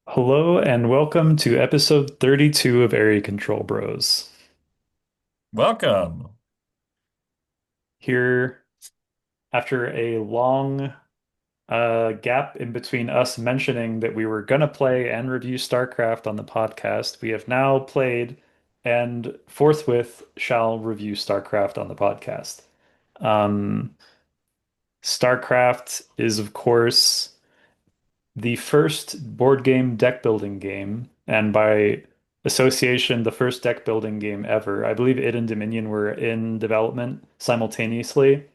Hello and welcome to episode 32 of Area Control Bros. Welcome. Here, after a long gap in between us mentioning that we were going to play and review Starcraft on the podcast, we have now played and forthwith shall review Starcraft on the podcast. Um, Starcraft is, of course, the first board game deck building game, and by association, the first deck building game ever. I believe it and Dominion were in development simultaneously,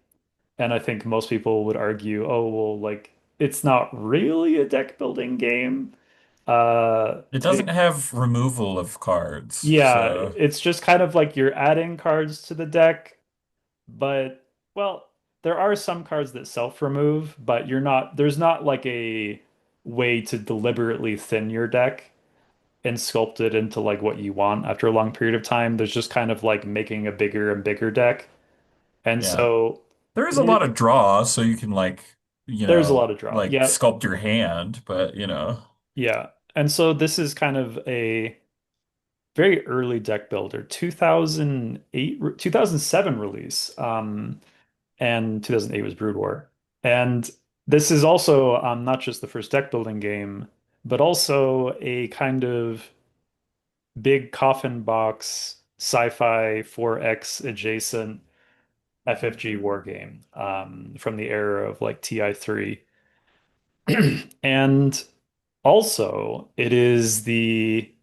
and I think most people would argue, oh, well, like it's not really a deck building game. It doesn't have removal of cards, Yeah, so it's just kind of like you're adding cards to the deck, but well, there are some cards that self-remove, but there's not like a way to deliberately thin your deck and sculpt it into like what you want after a long period of time. There's just kind of like making a bigger and bigger deck. And yeah. so There is a lot it, of draw, so you can there's a lot of draw. like Yeah. sculpt your hand, but. Yeah. And so this is kind of a very early deck builder, 2008, 2007 release. And 2008 was Brood War. And this is also not just the first deck building game, but also a kind of big coffin box sci-fi 4X adjacent FFG war game from the era of like TI3. And also, it is the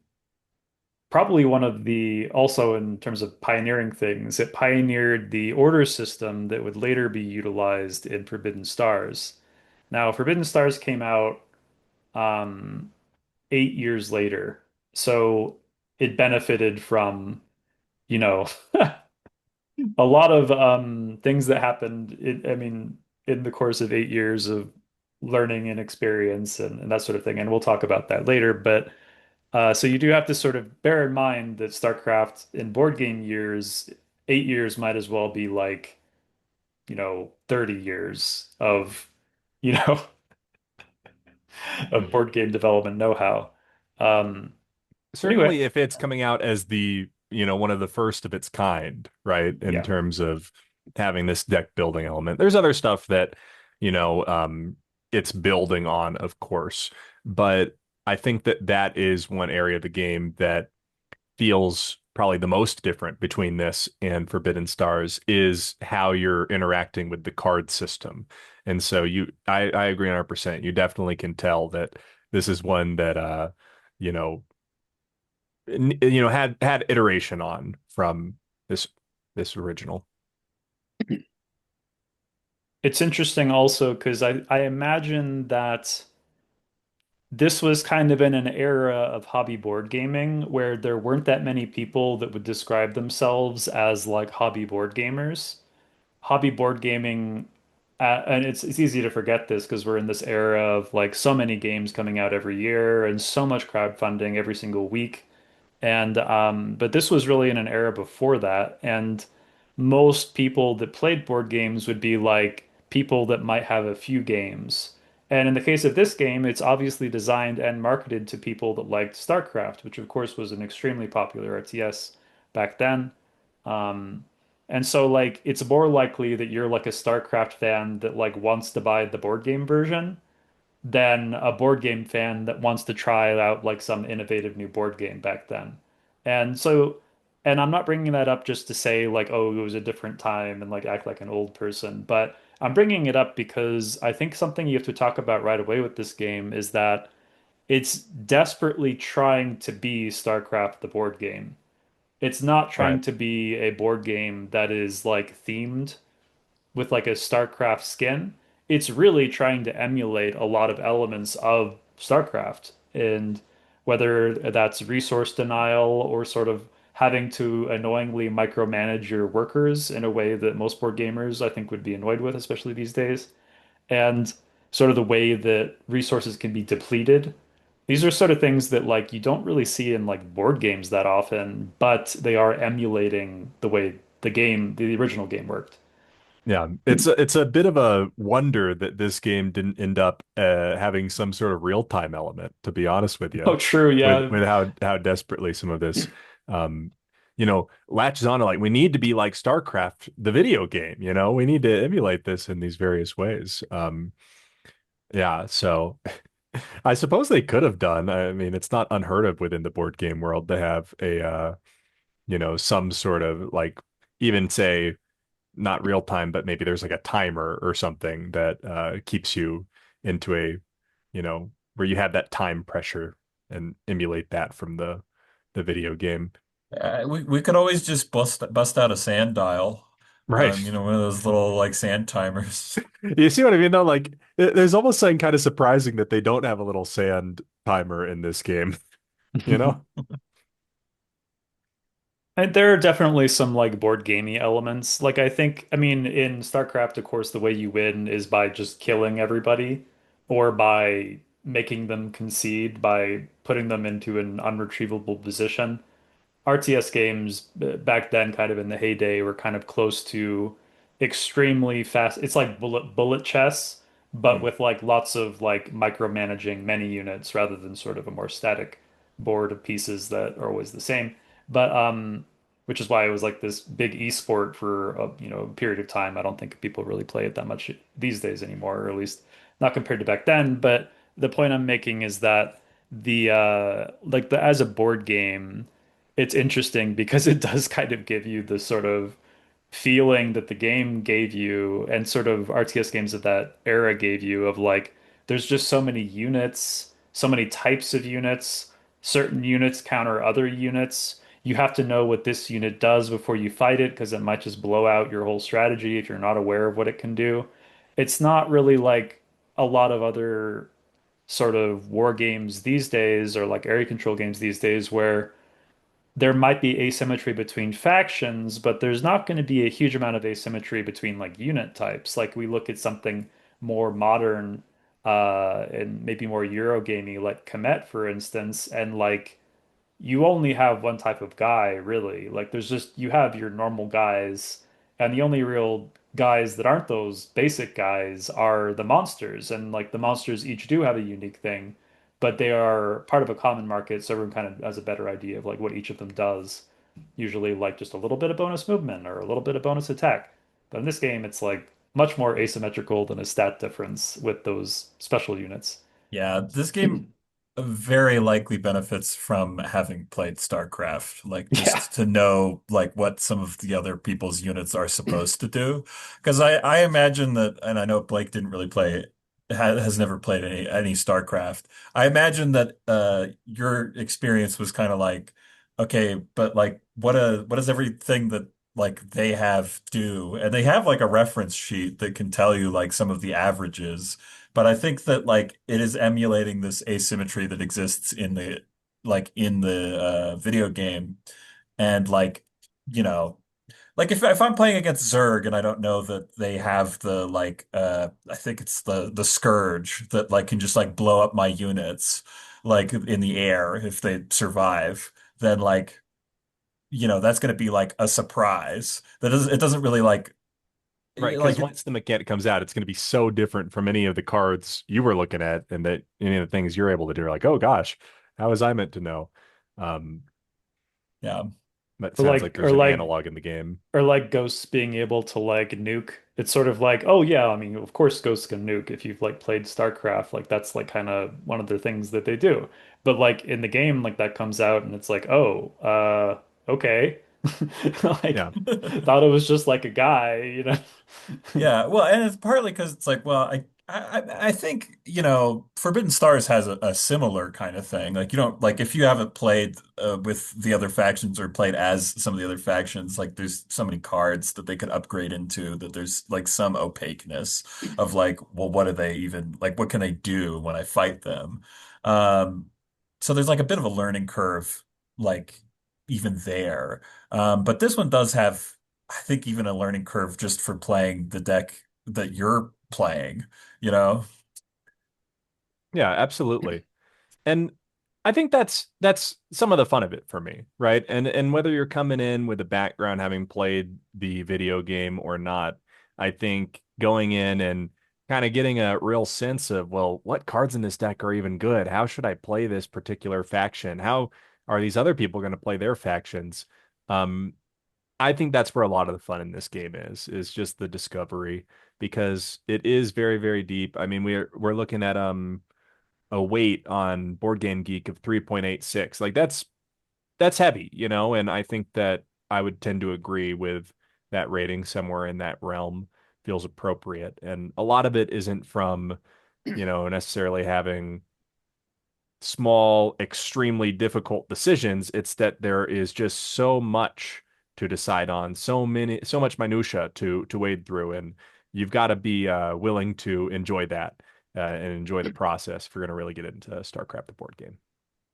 probably one of the also in terms of pioneering things, it pioneered the order system that would later be utilized in Forbidden Stars. Now, Forbidden Stars came out um, 8 years later, so it benefited from, you know, a lot of things that happened. I mean, in the course of 8 years of learning and experience and that sort of thing. And we'll talk about that later. But so you do have to sort of bear in mind that StarCraft in board game years, 8 years might as well be like, 30 years of, you know, of board game development know-how. Um, anyway, Certainly if it's coming out as one of the first of its kind, right? In yeah. terms of having this deck building element. There's other stuff that, you know, um, it's building on, of course, but I think that that is one area of the game that feels probably the most different between this and Forbidden Stars is how you're interacting with the card system. And so I agree 100%. You definitely can tell that this is one that, you know, had iteration on from this this original. It's interesting also because I imagine that this was kind of in an era of hobby board gaming where there weren't that many people that would describe themselves as like hobby board gamers. Hobby board gaming, and it's easy to forget this because we're in this era of like so many games coming out every year and so much crowdfunding every single week. And but this was really in an era before that, and most people that played board games would be like people that might have a few games. And in the case of this game, it's obviously designed and marketed to people that liked StarCraft, which of course was an extremely popular RTS back then. Um, and so like it's more likely that you're like a StarCraft fan that like wants to buy the board game version than a board game fan that wants to try out like some innovative new board game back then. And so, and I'm not bringing that up just to say like, oh, it was a different time and like act like an old person, but I'm bringing it up because I think something you have to talk about right away with this game is that it's desperately trying to be StarCraft the board game. It's not trying Right. to be a board game that is like themed with like a StarCraft skin, it's really trying to emulate a lot of elements of StarCraft. And whether that's resource denial or sort of having to annoyingly micromanage your workers in a way that most board gamers I think would be annoyed with, especially these days, and sort of the way that resources can be depleted. These are sort of things that like you don't really see in like board games that often, but they are emulating the way the original game worked. Yeah, it's a bit of a wonder that this game didn't end up having some sort of real-time element, to be honest with you, Oh, true. with Yeah. how desperately some of this um latches on to like we need to be like StarCraft, the video game, we need to emulate this in these various ways. Yeah, so I suppose they could have done. I mean, it's not unheard of within the board game world to have a some sort of like even say not real time, but maybe there's like a timer or something that keeps you into where you have that time pressure and emulate that from the video game. We could always just bust out a sand dial. Right. One of those little like sand timers. You see what I mean though? Like there's almost something kind of surprising that they don't have a little sand timer in this game, you know? And there are definitely some like board gamey elements. Like I think, I mean, in StarCraft, of course, the way you win is by just killing everybody or by making them concede by putting them into an unretrievable position. RTS games back then, kind of in the heyday, were kind of close to extremely fast. It's like bullet chess, but Hmm. with like lots of like micromanaging many units rather than sort of a more static board of pieces that are always the same. But which is why it was like this big esport for a period of time. I don't think people really play it that much these days anymore, or at least not compared to back then. But the point I'm making is that the like the as a board game it's interesting because it does kind of give you the sort of feeling that the game gave you and sort of RTS games of that era gave you of like there's just so many units, so many types of units, certain units counter other units. You have to know what this unit does before you fight it because it might just blow out your whole strategy if you're not aware of what it can do. It's not really like a lot of other sort of war games these days or like area control games these days where there might be asymmetry between factions, but there's not going to be a huge amount of asymmetry between like unit types. Like we look at something more modern and maybe more Eurogamey like Comet, for instance, and like you only have one type of guy, really. Like there's just you have your normal guys, and the only real guys that aren't those basic guys are the monsters. And like the monsters each do have a unique thing, but they are part of a common market, so everyone kind of has a better idea of like what each of them does. Usually like just a little bit of bonus movement or a little bit of bonus attack. But in this game, it's like much more asymmetrical than a stat difference with those special units. Yeah, this game very likely benefits from having played StarCraft, like Yeah. just to know like what some of the other people's units are supposed to do. Because I imagine that, and I know Blake didn't really play has never played any StarCraft. I imagine that your experience was kind of like, okay, but like what does everything that like they have do? And they have like a reference sheet that can tell you like some of the averages. But I think that like it is emulating this asymmetry that exists in the video game. And like, you know, like if I'm playing against Zerg and I don't know that they have the like I think it's the Scourge that like can just like blow up my units like in the air if they survive, then like, that's gonna be like a surprise. It doesn't really Right, because like once the mechanic comes out, it's going to be so different from any of the cards you were looking at, and that any of the things you're able to do. You're like, oh gosh, how was I meant to know? Um, yeah. that Or sounds like like or there's an like analog in the game. or like ghosts being able to like nuke. It's sort of like, oh yeah, I mean, of course ghosts can nuke if you've like played StarCraft, like that's like kind of one of the things that they do. But like in the game, like that comes out and it's like, oh, okay. Like Yeah, thought it was just like a guy. Yeah, well, and it's partly because it's like, well, I think, Forbidden Stars has a similar kind of thing. Like, you don't like if you haven't played with the other factions or played as some of the other factions, like there's so many cards that they could upgrade into that there's like some opaqueness of like, well, what do they even like? What can they do when I fight them? Um, so there's like a bit of a learning curve, like even there. But this one does have. I think even a learning curve just for playing the deck that you're playing, you know? yeah, absolutely. And I think that's some of the fun of it for me, right? And whether you're coming in with a background having played the video game or not, I think going in and kind of getting a real sense of, well, what cards in this deck are even good? How should I play this particular faction? How are these other people going to play their factions? Um, I think that's where a lot of the fun in this game is just the discovery because it is very, very deep. I mean, we're looking at a weight on Board Game Geek of 3.86. Like that's heavy, and I think that I would tend to agree with that rating somewhere in that realm feels appropriate. And a lot of it isn't from, necessarily having small, extremely difficult decisions. It's that there is just so much to decide on, so much minutia to wade through, and you've got to be willing to enjoy that and enjoy the process if you're going to really get into StarCraft, the board game.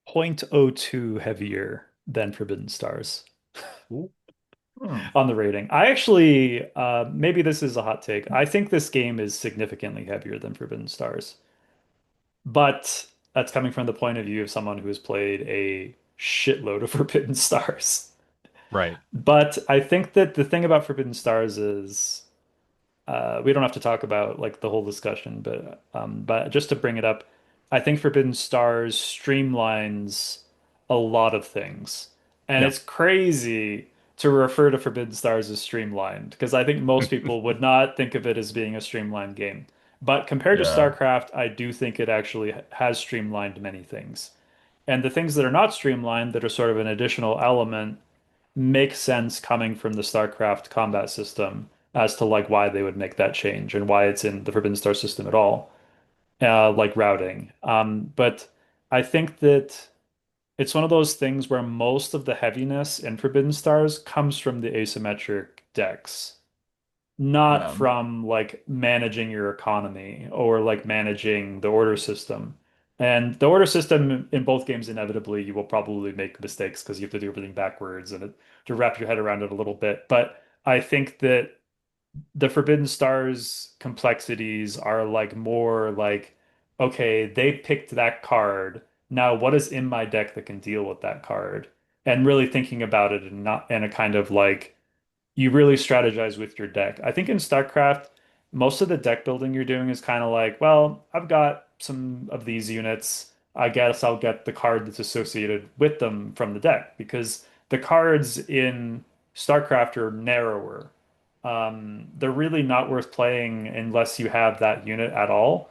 0.02 heavier than Forbidden Stars Ooh. Hmm. on the rating. I actually, maybe this is a hot take. I think this game is significantly heavier than Forbidden Stars, but that's coming from the point of view of someone who has played a shitload of Forbidden Stars. Right. But I think that the thing about Forbidden Stars is we don't have to talk about like the whole discussion, but just to bring it up, I think Forbidden Stars streamlines a lot of things. And Yeah. it's crazy to refer to Forbidden Stars as streamlined because I think most people would not think of it as being a streamlined game. But compared to Yeah. StarCraft, I do think it actually has streamlined many things. And the things that are not streamlined, that are sort of an additional element, make sense coming from the StarCraft combat system as to like why they would make that change and why it's in the Forbidden Star system at all, like routing. But I think that it's one of those things where most of the heaviness in Forbidden Stars comes from the asymmetric decks, not Yeah. from like managing your economy or like managing the order system. And the order system in both games, inevitably, you will probably make mistakes because you have to do everything backwards and to wrap your head around it a little bit. But I think that the Forbidden Stars complexities are like more like, okay, they picked that card. Now, what is in my deck that can deal with that card? And really thinking about it and not in a kind of like you really strategize with your deck. I think in StarCraft, most of the deck building you're doing is kind of like, well, I've got some of these units. I guess I'll get the card that's associated with them from the deck because the cards in StarCraft are narrower. They're really not worth playing unless you have that unit at all.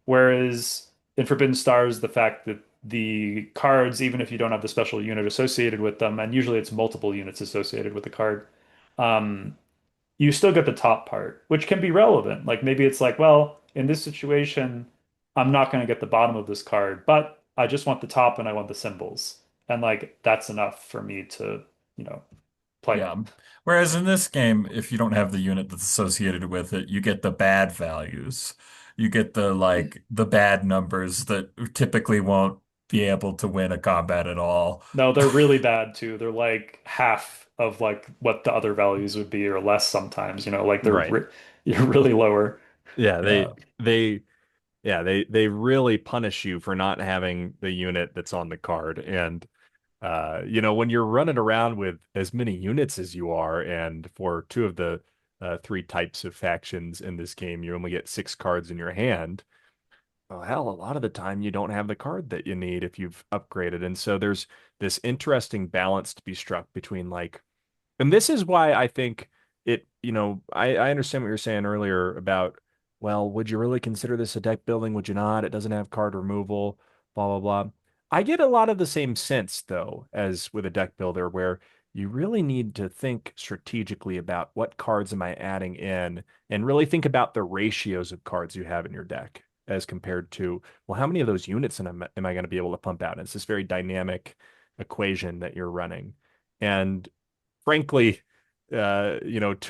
Whereas in Forbidden Stars, the fact that the cards, even if you don't have the special unit associated with them, and usually it's multiple units associated with the card, um, you still get the top part, which can be relevant. Like maybe it's like, well, in this situation, I'm not going to get the bottom of this card, but I just want the top and I want the symbols. And like that's enough for me to, you know, play Yeah. it. Whereas in this game, if you don't have the unit that's associated with it, you get the bad values. You get the bad numbers that typically won't be able to win a combat at all. No, they're really bad too. They're like half of like what the other values would be or less sometimes, like Right. you're really lower. Yeah, Yeah. they really punish you for not having the unit that's on the card. And when you're running around with as many units as you are, and for two of the three types of factions in this game, you only get six cards in your hand. Well, hell, a lot of the time you don't have the card that you need if you've upgraded. And so there's this interesting balance to be struck between like, and this is why I think I understand what you're saying earlier about, well, would you really consider this a deck building? Would you not? It doesn't have card removal, blah, blah, blah. I get a lot of the same sense, though, as with a deck builder, where you really need to think strategically about what cards am I adding in and really think about the ratios of cards you have in your deck as compared to, well, how many of those units am I going to be able to pump out? And it's this very dynamic equation that you're running. And frankly, to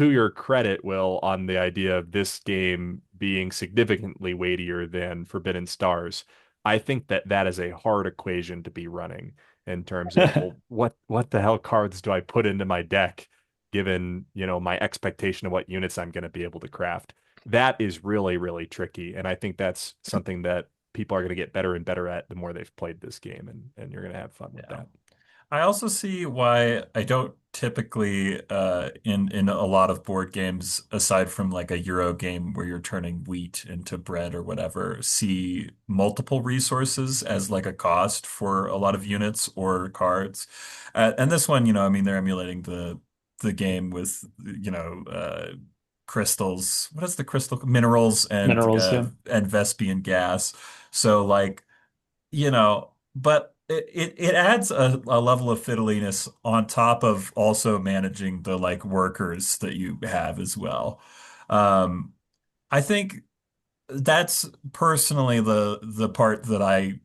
your credit, Will, on the idea of this game being significantly weightier than Forbidden Stars, I think that that is a hard equation to be running in terms of, well, what the hell cards do I put into my deck, given, my expectation of what units I'm going to be able to craft. That is really, really tricky. And I think that's something that people are going to get better and better at the more they've played this game, and you're going to have fun with Yeah. that. I also see why I don't typically in a lot of board games, aside from like a Euro game where you're turning wheat into bread or whatever, see multiple resources as like a cost for a lot of units or cards. And this one, I mean, they're emulating the game with, crystals. What is the crystal? Minerals Minerals, yeah. and Vespian gas. So like but it adds a level of fiddliness on top of also managing the like workers that you have as well. Um, I think that's personally the part that I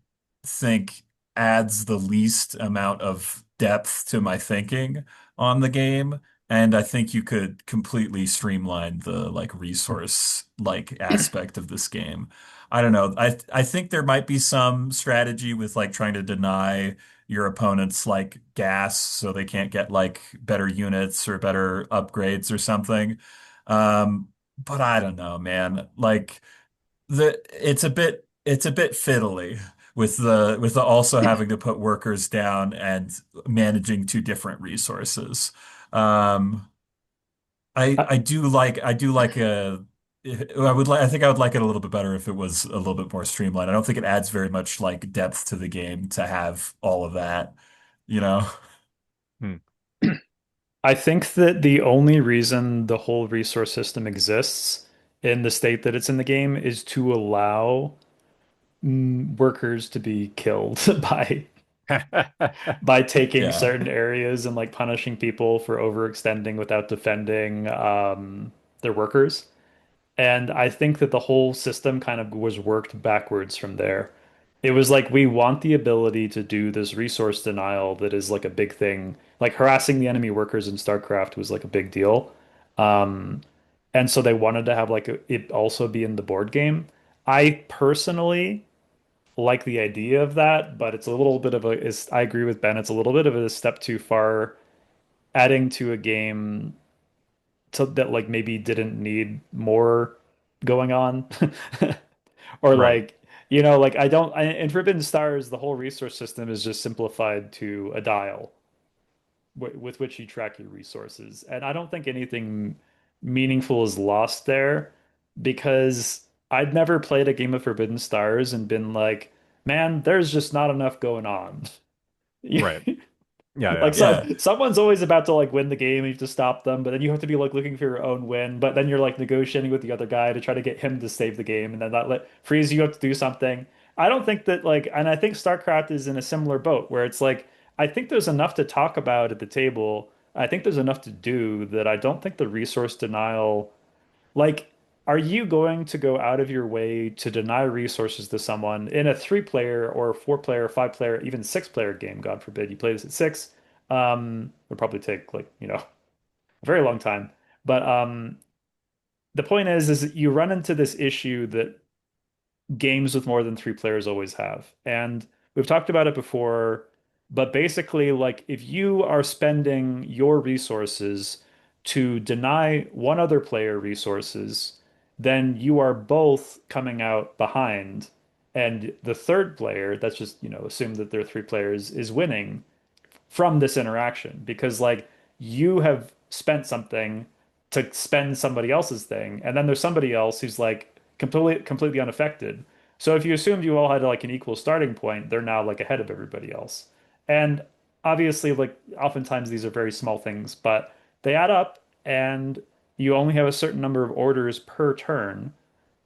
think adds the least amount of depth to my thinking on the game. And I think you could completely streamline the like resource like aspect of this game. I don't know. I think there might be some strategy with like trying to deny your opponents like gas so they can't get like better units or better upgrades or something. But I don't know, man. Like it's a bit fiddly with the also having to put workers down and managing two different resources. Um, I do like I think I would like it a little bit better if it was a little bit more streamlined. I don't think it adds very much like depth to the game to have all of that, you know? Hmm. I think that the only reason the whole resource system exists in the state that it's in the game is to allow workers to be killed by taking Yeah. certain areas and like punishing people for overextending without defending their workers. And I think that the whole system kind of was worked backwards from there. It was like we want the ability to do this resource denial that is like a big thing. Like harassing the enemy workers in StarCraft was like a big deal. Um, and so they wanted to have like it also be in the board game. I personally like the idea of that, but it's a little bit of a is I agree with Ben, it's a little bit of a step too far adding to a game that like maybe didn't need more going on. Or Right. like, like in Forbidden Stars, the whole resource system is just simplified to a dial w with which you track your resources. And I don't think anything meaningful is lost there because I'd never played a game of Forbidden Stars and been like, man, there's just not enough going on. Right. Yeah, Like yeah. Yeah. someone's always about to like win the game, you have to stop them, but then you have to be like looking for your own win, but then you're like negotiating with the other guy to try to get him to save the game, and then that let frees you up to do something. I don't think that like, and I think StarCraft is in a similar boat where it's like I think there's enough to talk about at the table. I think there's enough to do that I don't think the resource denial like, are you going to go out of your way to deny resources to someone in a three-player or four-player, five-player, even six-player game? God forbid you play this at six. It'll probably take like, a very long time. But the point is that you run into this issue that games with more than three players always have. And we've talked about it before, but basically, like if you are spending your resources to deny one other player resources, then you are both coming out behind. And the third player, that's just, assume that there are three players, is winning from this interaction because like you have spent something to spend somebody else's thing, and then there's somebody else who's like completely unaffected. So if you assumed you all had like an equal starting point, they're now like ahead of everybody else. And obviously, like oftentimes these are very small things, but they add up, and you only have a certain number of orders per turn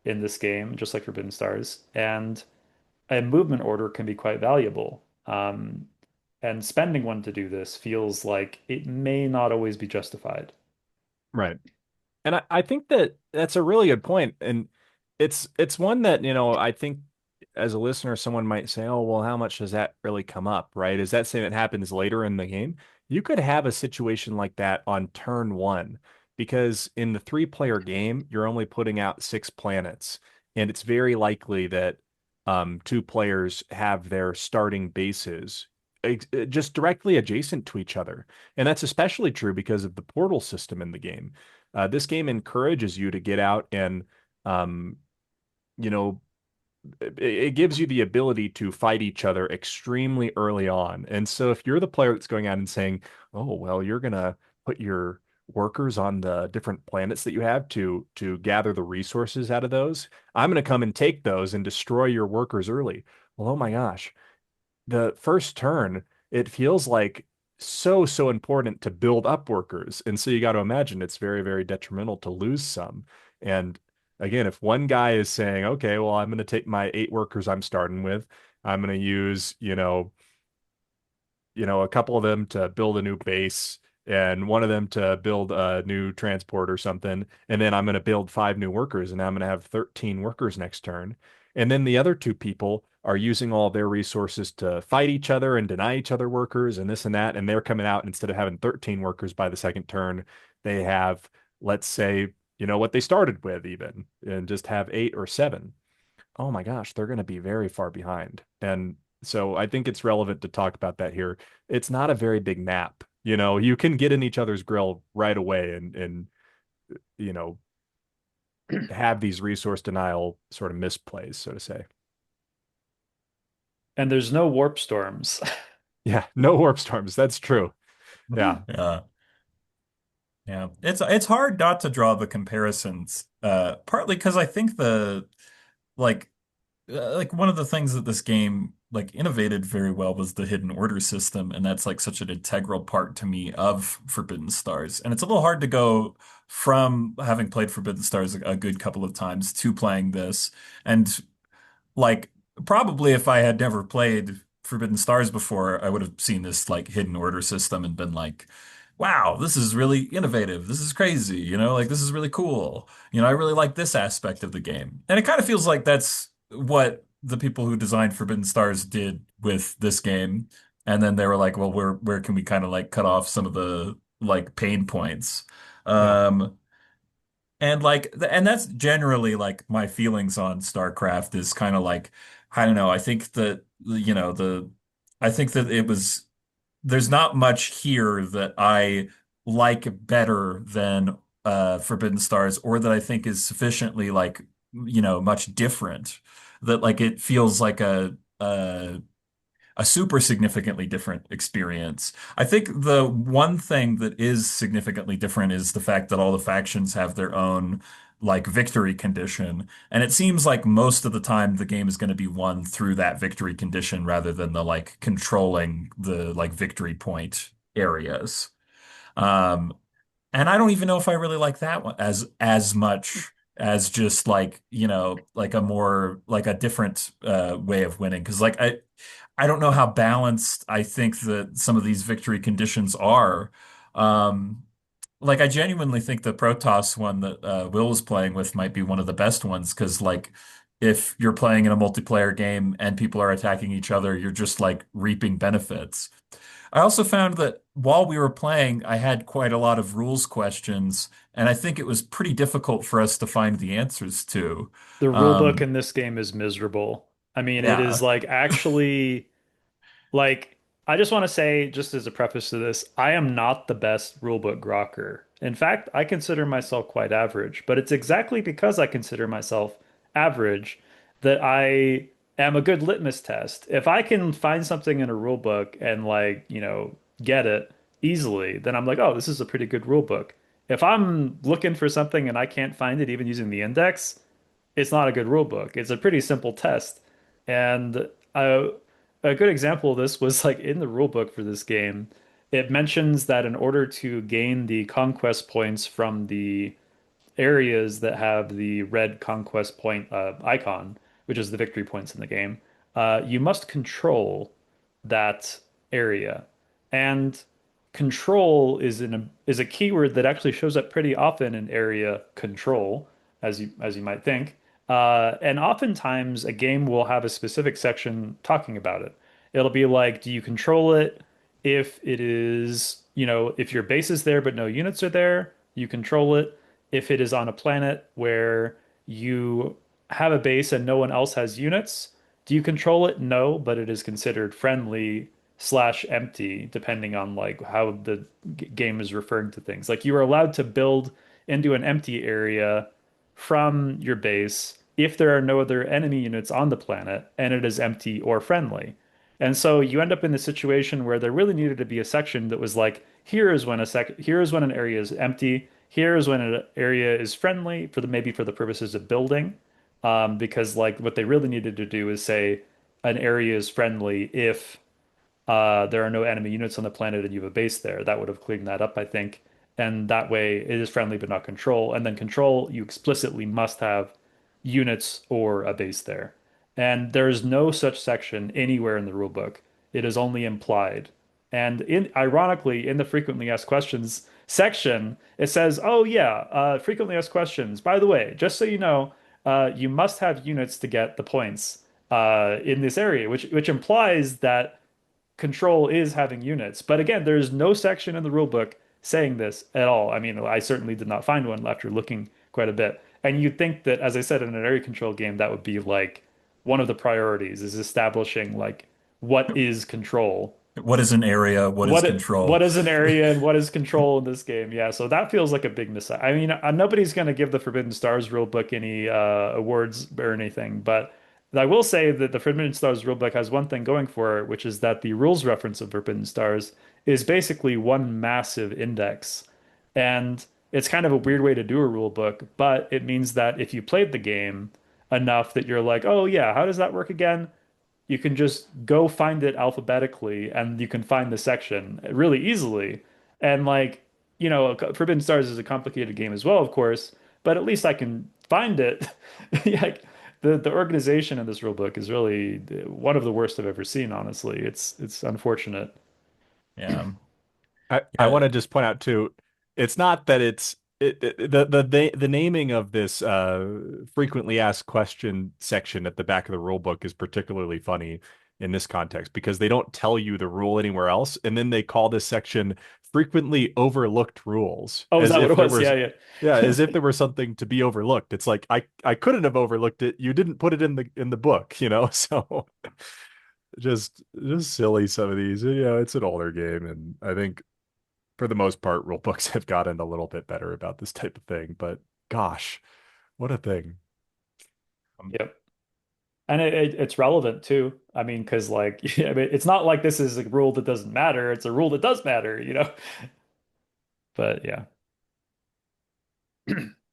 in this game, just like Forbidden Stars. And a movement order can be quite valuable. And spending one to do this feels like it may not always be justified. Right. And I think that that's a really good point. And it's one that, I think as a listener, someone might say, oh, well, how much does that really come up, right? Is that something that happens later in the game? You could have a situation like that on turn one, because in the three-player game, you're only putting out six planets. And it's very likely that two players have their starting bases just directly adjacent to each other. And that's especially true because of the portal system in the game. This game encourages you to get out and, um, you know, it gives you the ability to fight each other extremely early on. And so if you're the player that's going out and saying, "Oh, well, you're gonna put your workers on the different planets that you have to gather the resources out of those, I'm gonna come and take those and destroy your workers early." Well, oh my gosh, the first turn, it feels like so important to build up workers. And so you got to imagine it's very, very detrimental to lose some. And again, if one guy is saying, okay, well, I'm going to take my 8 workers I'm starting with, I'm going to use, a couple of them to build a new base and one of them to build a new transport or something. And then I'm going to build 5 new workers and I'm going to have 13 workers next turn. And then the other 2 people are using all their resources to fight each other and deny each other workers and this and that. And they're coming out instead of having 13 workers by the second turn, they have, let's say, what they started with even and just have 8 or 7. Oh my gosh, they're going to be very far behind. And so I think it's relevant to talk about that here. It's not a very big map. You can get in each other's grill right away and you know, have these resource denial sort of misplays, so to say. And there's no warp storms. Yeah, no warp storms. That's true. Yeah. Yeah. Yeah. It's hard not to draw the comparisons. Partly because I think like like one of the things that this game like innovated very well was the hidden order system, and that's like such an integral part to me of Forbidden Stars. And it's a little hard to go from having played Forbidden Stars a good couple of times to playing this. And like probably if I had never played Forbidden Stars before, I would have seen this like hidden order system and been like, wow, this is really innovative. This is crazy, like this is really cool. I really like this aspect of the game. And it kind of feels like that's what the people who designed Forbidden Stars did with this game. And then they were like, well, where can we kind of like cut off some of the like pain points? Yeah. Um, and like, and that's generally like my feelings on StarCraft is kind of like, I don't know. I think that, I think that there's not much here that I like better than Forbidden Stars or that I think is sufficiently like, much different that like it feels like a super significantly different experience. I think the one thing that is significantly different is the fact that all the factions have their own like victory condition. And it seems like most of the time the game is going to be won through that victory condition rather than the like controlling the like victory point areas. Um, and I don't even know if I really like that one as much as just like, like a more like a different way of winning. Because like I don't know how balanced I think that some of these victory conditions are. Um, like I genuinely think the Protoss one that Will was playing with might be one of the best ones because like if you're playing in a multiplayer game and people are attacking each other, you're just like reaping benefits. I also found that while we were playing, I had quite a lot of rules questions, and I think it was pretty difficult for us to find the answers to. The rule book Um, in this game is miserable. I mean, it is yeah. like actually like I just want to say, just as a preface to this, I am not the best rulebook grokker. In fact, I consider myself quite average, but it's exactly because I consider myself average that I am a good litmus test. If I can find something in a rulebook and like, get it easily, then I'm like, oh, this is a pretty good rulebook. If I'm looking for something and I can't find it even using the index, it's not a good rule book. It's a pretty simple test. And a good example of this was like in the rule book for this game, it mentions that in order to gain the conquest points from the areas that have the red conquest point icon, which is the victory points in the game, you must control that area. And control is a keyword that actually shows up pretty often in area control, as you might think. And oftentimes a game will have a specific section talking about it. It'll be like, do you control it if it is, if your base is there but no units are there, you control it. If it is on a planet where you have a base and no one else has units, do you control it? No, but it is considered friendly slash empty, depending on like how the game is referring to things. Like you are allowed to build into an empty area from your base if there are no other enemy units on the planet and it is empty or friendly. And so you end up in the situation where there really needed to be a section that was like, here is when an area is empty, here is when an area is friendly for the maybe for the purposes of building. Because like what they really needed to do is say an area is friendly if there are no enemy units on the planet and you have a base there. That would have cleaned that up, I think. And that way it is friendly but not control. And then control, you explicitly must have units or a base there. And there is no such section anywhere in the rulebook. It is only implied. And ironically, in the frequently asked questions section, it says, "Oh yeah, frequently asked questions. By the way, just so you know, you must have units to get the points in this area," which implies that control is having units. But again, there's no section in the rule book saying this at all. I mean, I certainly did not find one after looking quite a bit. And you'd think that, as I said, in an area control game, that would be like one of the priorities is establishing like what is control. What is an area? What is What control? is an area and what is control in this game? Yeah, so that feels like a big miss. I mean, nobody's going to give the Forbidden Stars rulebook any awards or anything, but I will say that the Forbidden Stars rulebook has one thing going for it, which is that the rules reference of Forbidden Stars is basically one massive index. And it's kind of a weird way to do a rulebook, but it means that if you played the game enough that you're like, oh yeah, how does that work again? You can just go find it alphabetically and you can find the section really easily. And like, Forbidden Stars is a complicated game as well, of course, but at least I can find it. Yeah, the organization in this rule book is really one of the worst I've ever seen, honestly. It's unfortunate. Yeah. I Yeah. want to just point out too, it's not that the naming of this frequently asked question section at the back of the rule book is particularly funny in this context because they don't tell you the rule anywhere else, and then they call this section frequently overlooked rules Oh, is as that what if it there was? was Yeah, yeah, yeah. as if there was something to be overlooked. It's like I couldn't have overlooked it. You didn't put it in the book, you know? So just silly some of these. You know, it's an older game, and I think for the most part, rule books have gotten a little bit better about this type of thing. But gosh, what a thing. Um, Yep. And it's relevant too. I mean, because like, I mean, it's not like this is a rule that doesn't matter. It's a rule that does matter. But yeah.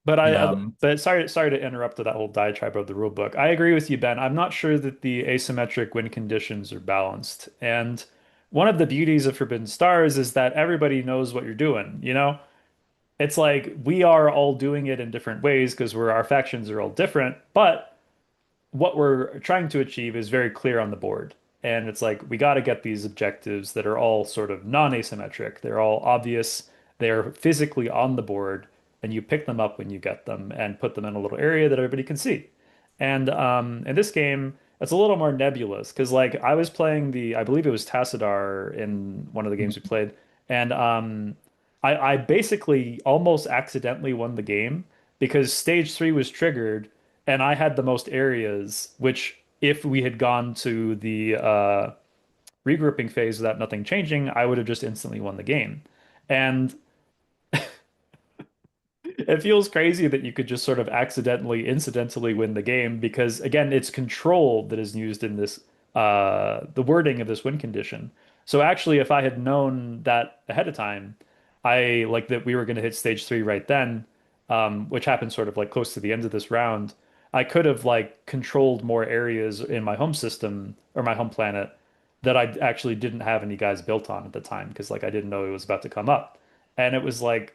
But Yeah. but sorry to interrupt that whole diatribe of the rule book. I agree with you, Ben. I'm not sure that the asymmetric win conditions are balanced. And one of the beauties of Forbidden Stars is that everybody knows what you're doing. It's like we are all doing it in different ways because our factions are all different, but what we're trying to achieve is very clear on the board. And it's like we got to get these objectives that are all sort of non-asymmetric. They're all obvious. They're physically on the board, and you pick them up when you get them and put them in a little area that everybody can see. And in this game, it's a little more nebulous because, like, I was playing I believe it was Tassadar in one of the games we played, and I basically almost accidentally won the game because stage three was triggered and I had the most areas, which if we had gone to the regrouping phase without nothing changing, I would have just instantly won the game. And it feels crazy that you could just sort of accidentally, incidentally win the game because, again, it's control that is used in this, the wording of this win condition. So actually, if I had known that ahead of time, I like that we were going to hit stage three right then, which happened sort of like close to the end of this round, I could have like controlled more areas in my home system or my home planet that I actually didn't have any guys built on at the time because like I didn't know it was about to come up. And it was like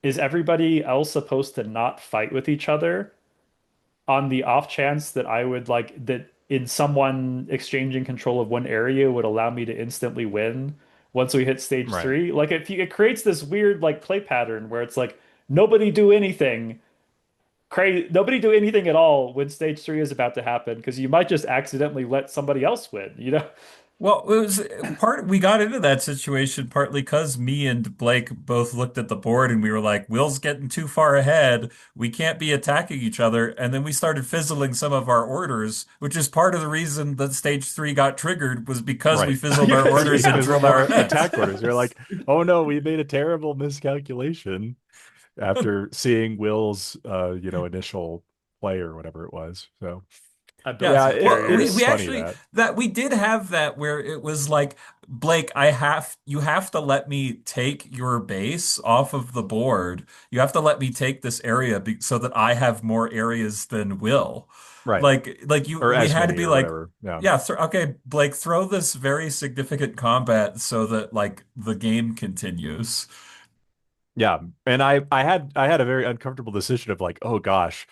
is everybody else supposed to not fight with each other on the off chance that I would like that in someone exchanging control of one area would allow me to instantly win once we hit stage right. three? Like it creates this weird like play pattern where it's like nobody do anything. Nobody do anything at all when stage three is about to happen because you might just accidentally let somebody else win? Well, it was we got into that situation partly because me and Blake both looked at the board and we were like, Will's getting too far ahead. We can't be attacking each other. And then we started fizzling some of our orders, which is part of the reason that stage three got triggered was because we Right. fizzled our Because orders You and yeah. drilled fizzled our our events. attack orders. You're like, oh no, we made a terrible miscalculation after seeing Will's initial play or whatever it was. So Yeah. yeah, Ability Well, it carriers. is we funny actually that. that we did have that where it was like, Blake, you have to let me take your base off of the board. You have to let me take this area so that I have more areas than Will. Right. Or We as had to many be or like, whatever. Yeah. yeah, okay, Blake, throw this very significant combat so that like the game continues. Yeah. And I had a very uncomfortable decision of like, oh gosh,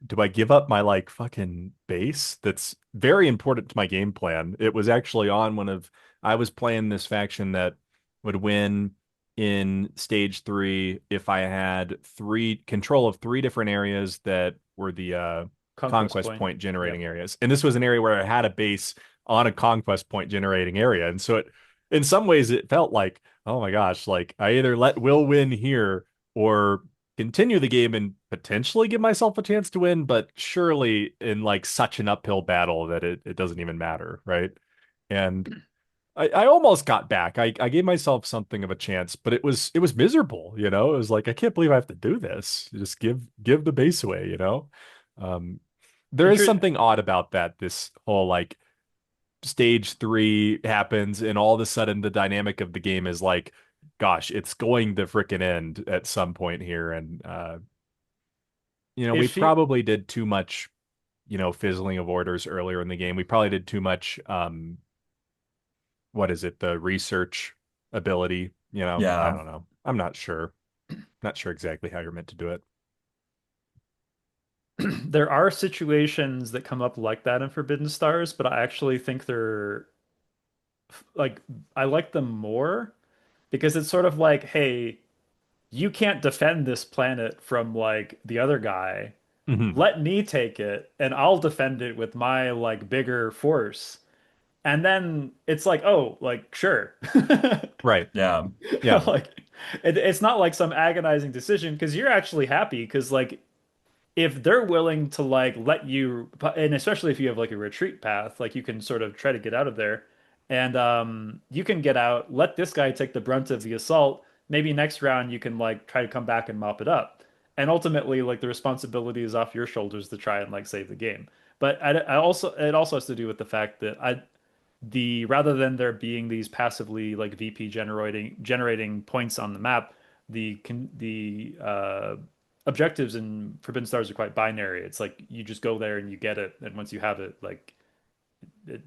do I give up my like fucking base that's very important to my game plan? It was actually on one of I was playing this faction that would win in stage three if I had three control of three different areas that were the Conquest conquest point. point generating Yep. areas. And this was an area where I had a base on a conquest point generating area. And so it in some ways it felt like, oh my gosh, like I either let Will win here or continue the game and potentially give myself a chance to win, but surely in like such an uphill battle that it doesn't even matter, right? And I almost got back. I gave myself something of a chance, but it was miserable, you know? It was like, I can't believe I have to do this. Just give the base away, you know? Um, there is Inter something odd about that, this whole like stage three happens, and all of a sudden the dynamic of the game is like, gosh, it's going to frickin' end at some point here. And we if you probably did too much, fizzling of orders earlier in the game. We probably did too much, what is it, the research ability, I Yeah. don't know. I'm not sure. Not sure exactly how you're meant to do it. there are situations that come up like that in Forbidden Stars, but I actually think they're like I like them more because it's sort of like, hey, you can't defend this planet from like the other guy. Hmm. Let me take it and I'll defend it with my like bigger force. And then it's like, oh, like sure. Right. Yeah. Yeah. Like it's not like some agonizing decision because you're actually happy because like if they're willing to like let you, and especially if you have like a retreat path, like you can sort of try to get out of there, and you can get out, let this guy take the brunt of the assault. Maybe next round you can like try to come back and mop it up, and ultimately like the responsibility is off your shoulders to try and like save the game. But I also it also has to do with the fact that I the rather than there being these passively like VP generating points on the map, the objectives in Forbidden Stars are quite binary. It's like you just go there and you get it, and once you have it, like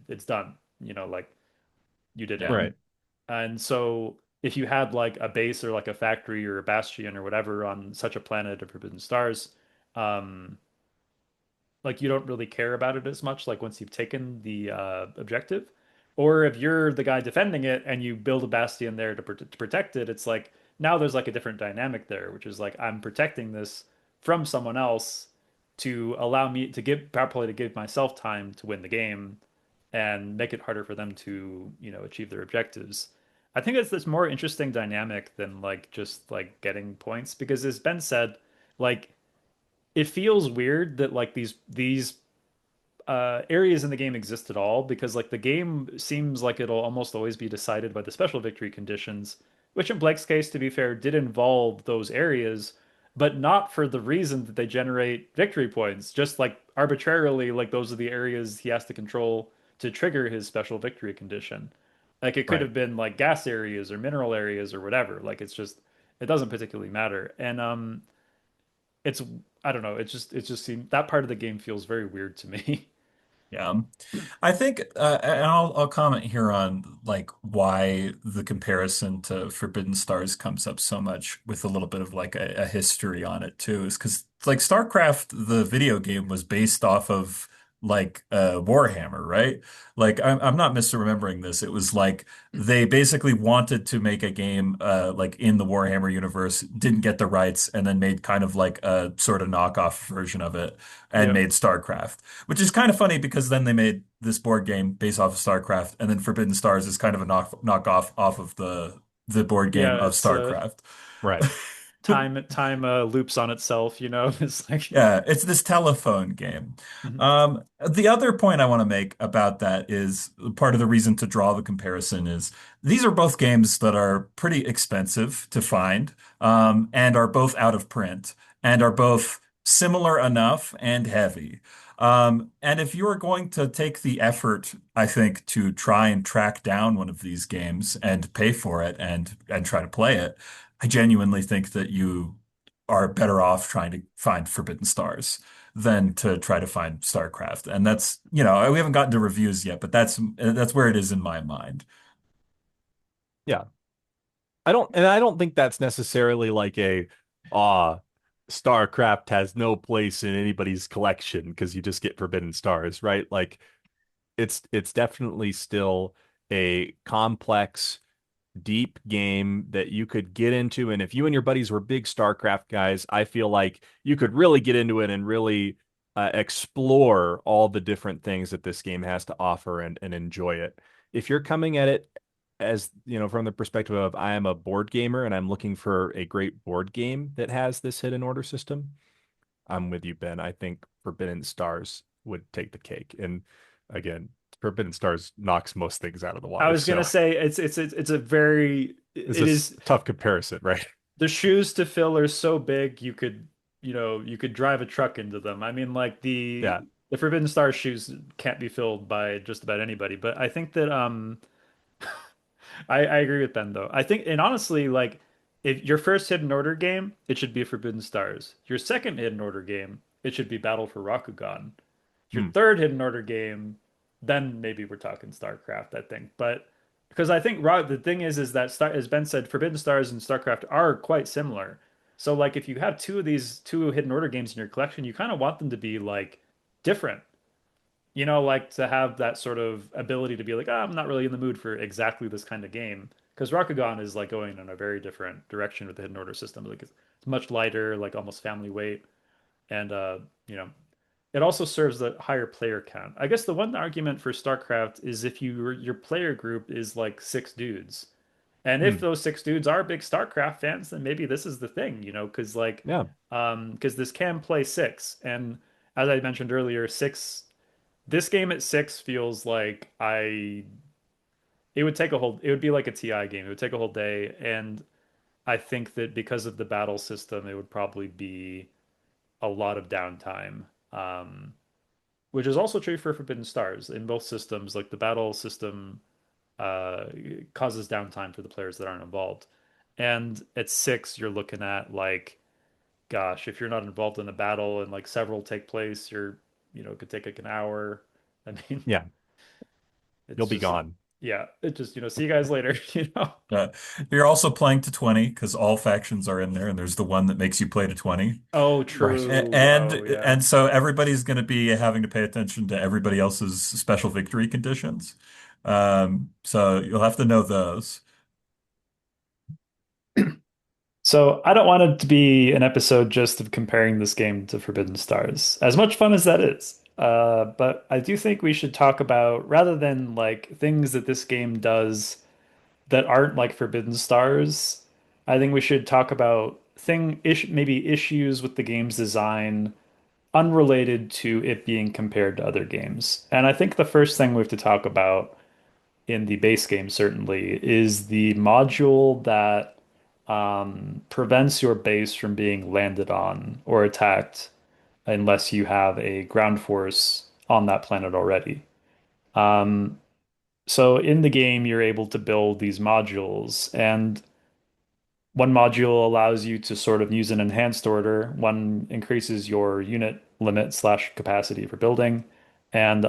it's done. Like you did it. Yeah. Right. And so if you had like a base or like a factory or a bastion or whatever on such a planet of Forbidden Stars, um, like you don't really care about it as much like once you've taken the objective, or if you're the guy defending it and you build a bastion there to protect it, it's like now there's like a different dynamic there, which is like I'm protecting this from someone else to allow me to give properly to give myself time to win the game and make it harder for them to achieve their objectives. I think it's this more interesting dynamic than like just like getting points because as Ben said, like it feels weird that like these areas in the game exist at all because like the game seems like it'll almost always be decided by the special victory conditions, which in Blake's case, to be fair, did involve those areas, but not for the reason that they generate victory points. Just like arbitrarily, like those are the areas he has to control to trigger his special victory condition. Like it could Right. have been like gas areas or mineral areas or whatever. Like it's just it doesn't particularly matter. And it's I don't know. It just seemed that part of the game feels very weird to me. Yeah. I think, and I'll comment here on like why the comparison to Forbidden Stars comes up so much with a little bit of like a history on it too, is because like StarCraft, the video game was based off of like Warhammer, right? Like I'm not misremembering this. It was like they basically wanted to make a game like in the Warhammer universe, didn't get the rights, and then made kind of like a sort of knockoff version of it and Yep. made StarCraft. Which is kind of funny because then they made this board game based off of StarCraft, and then Forbidden Stars is kind of a knockoff off of the board game Yeah, of it's StarCraft. Right. time loops on itself, It's like Yeah, it's this telephone game. Mhm. The other point I want to make about that is part of the reason to draw the comparison is these are both games that are pretty expensive to find, and are both out of print, and are both similar enough and heavy. And if you are going to take the effort, I think, to try and track down one of these games and pay for it and try to play it, I genuinely think that you are better off trying to find Forbidden Stars than to try to find StarCraft. And that's, we haven't gotten to reviews yet, but that's where it is in my mind. Yeah. I don't think that's necessarily like ah, StarCraft has no place in anybody's collection because you just get Forbidden Stars, right? Like it's definitely still a complex, deep game that you could get into. And if you and your buddies were big StarCraft guys, I feel like you could really get into it and really explore all the different things that this game has to offer and enjoy it. If you're coming at it as, from the perspective of I am a board gamer and I'm looking for a great board game that has this hidden order system, I'm with you, Ben. I think Forbidden Stars would take the cake. And again, Forbidden Stars knocks most things out of the I water. was gonna So say it's a very it's it a is tough comparison, right? the shoes to fill are so big you could drive a truck into them. I mean, like Yeah. the Forbidden Star shoes can't be filled by just about anybody. But I think that I agree with Ben though. I think and honestly, like if your first Hidden Order game, it should be Forbidden Stars. Your second Hidden Order game, it should be Battle for Rakugan. Your Hmm. third Hidden Order game, then maybe we're talking StarCraft, I think. But because I think the thing is that as Ben said, Forbidden Stars and StarCraft are quite similar. So like if you have two Hidden Order games in your collection, you kind of want them to be like different. Like to have that sort of ability to be like, I'm not really in the mood for exactly this kind of game. Because Rakugan is like going in a very different direction with the Hidden Order system. Like it's much lighter, like almost family weight, and you know, it also serves the higher player count. I guess the one argument for StarCraft is if your player group is like six dudes. And if Hmm. those six dudes are big StarCraft fans, then maybe this is the thing, because Yeah. because this can play six. And as I mentioned earlier, this game at six feels like it would be like a TI game. It would take a whole day. And I think that because of the battle system, it would probably be a lot of downtime. Which is also true for Forbidden Stars. In both systems, like the battle system uh, causes downtime for the players that aren't involved. And at six, you're looking at like, gosh, if you're not involved in a battle and like several take place, it could take like an hour. I mean, Yeah. You'll it's be just, gone. yeah, it just, see you guys later, Uh, you're also playing to 20 because all factions are in there, and there's the one that makes you play to 20. Oh, Right. true. And Oh, yeah. and so everybody's going to be having to pay attention to everybody else's special victory conditions. So you'll have to know those. So I don't want it to be an episode just of comparing this game to Forbidden Stars, as much fun as that is. But I do think we should talk about, rather than like things that this game does that aren't like Forbidden Stars, I think we should talk about maybe issues with the game's design unrelated to it being compared to other games. And I think the first thing we have to talk about in the base game certainly is the module that prevents your base from being landed on or attacked unless you have a ground force on that planet already. Um, so in the game, you're able to build these modules, and one module allows you to sort of use an enhanced order. One increases your unit limit slash capacity for building, and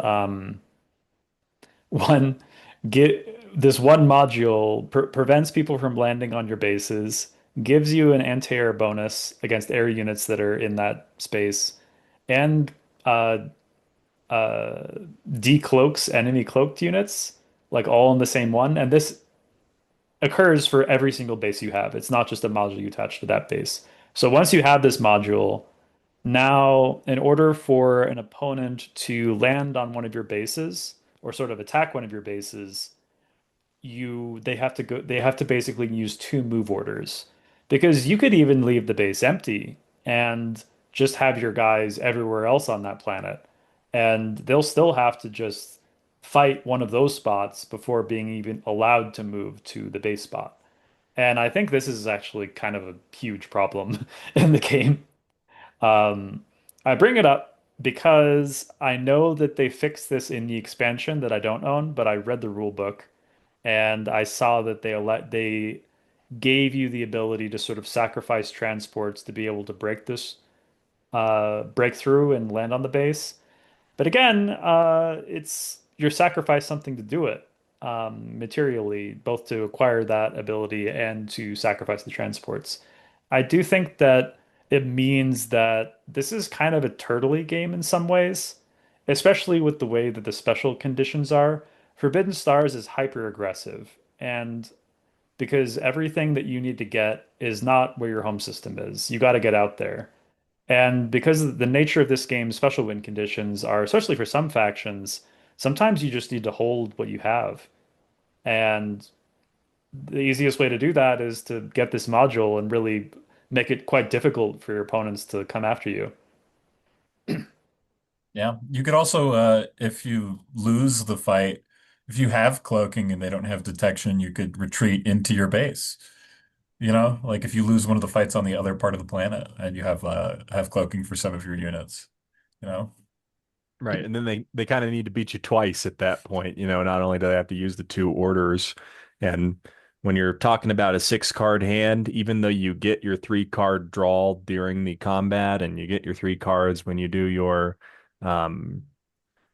one get this one module prevents people from landing on your bases, gives you an anti-air bonus against air units that are in that space, and uh, uh, decloaks enemy cloaked units, like all in the same one. And this occurs for every single base you have. It's not just a module you attach to that base. So once you have this module, now in order for an opponent to land on one of your bases or sort of attack one of your bases, they have to basically use two move orders. Because you could even leave the base empty and just have your guys everywhere else on that planet, and they'll still have to just fight one of those spots before being even allowed to move to the base spot. And I think this is actually kind of a huge problem in the game. I bring it up because I know that they fixed this in the expansion that I don't own, but I read the rule book and I saw that they gave you the ability to sort of sacrifice transports to be able to break through and land on the base. But again, it's you're sacrifice something to do it materially, both to acquire that ability and to sacrifice the transports. I do think that it means that this is kind of a turtley game in some ways, especially with the way that the special conditions are. Forbidden Stars is hyper aggressive, and because everything that you need to get is not where your home system is. You got to get out there. And because of the nature of this game, special win conditions are, especially for some factions, sometimes you just need to hold what you have. And the easiest way to do that is to get this module and really make it quite difficult for your opponents to come after you. Yeah, you could also, if you lose the fight, if you have cloaking and they don't have detection, you could retreat into your base. You know, like if you lose one of the fights on the other part of the planet and you have cloaking for some of your units, you know? Right. And then they kind of need to beat you twice at that point. Not only do they have to use the two orders, and when you're talking about a six-card hand, even though you get your three-card draw during the combat and you get your three cards when you do your um,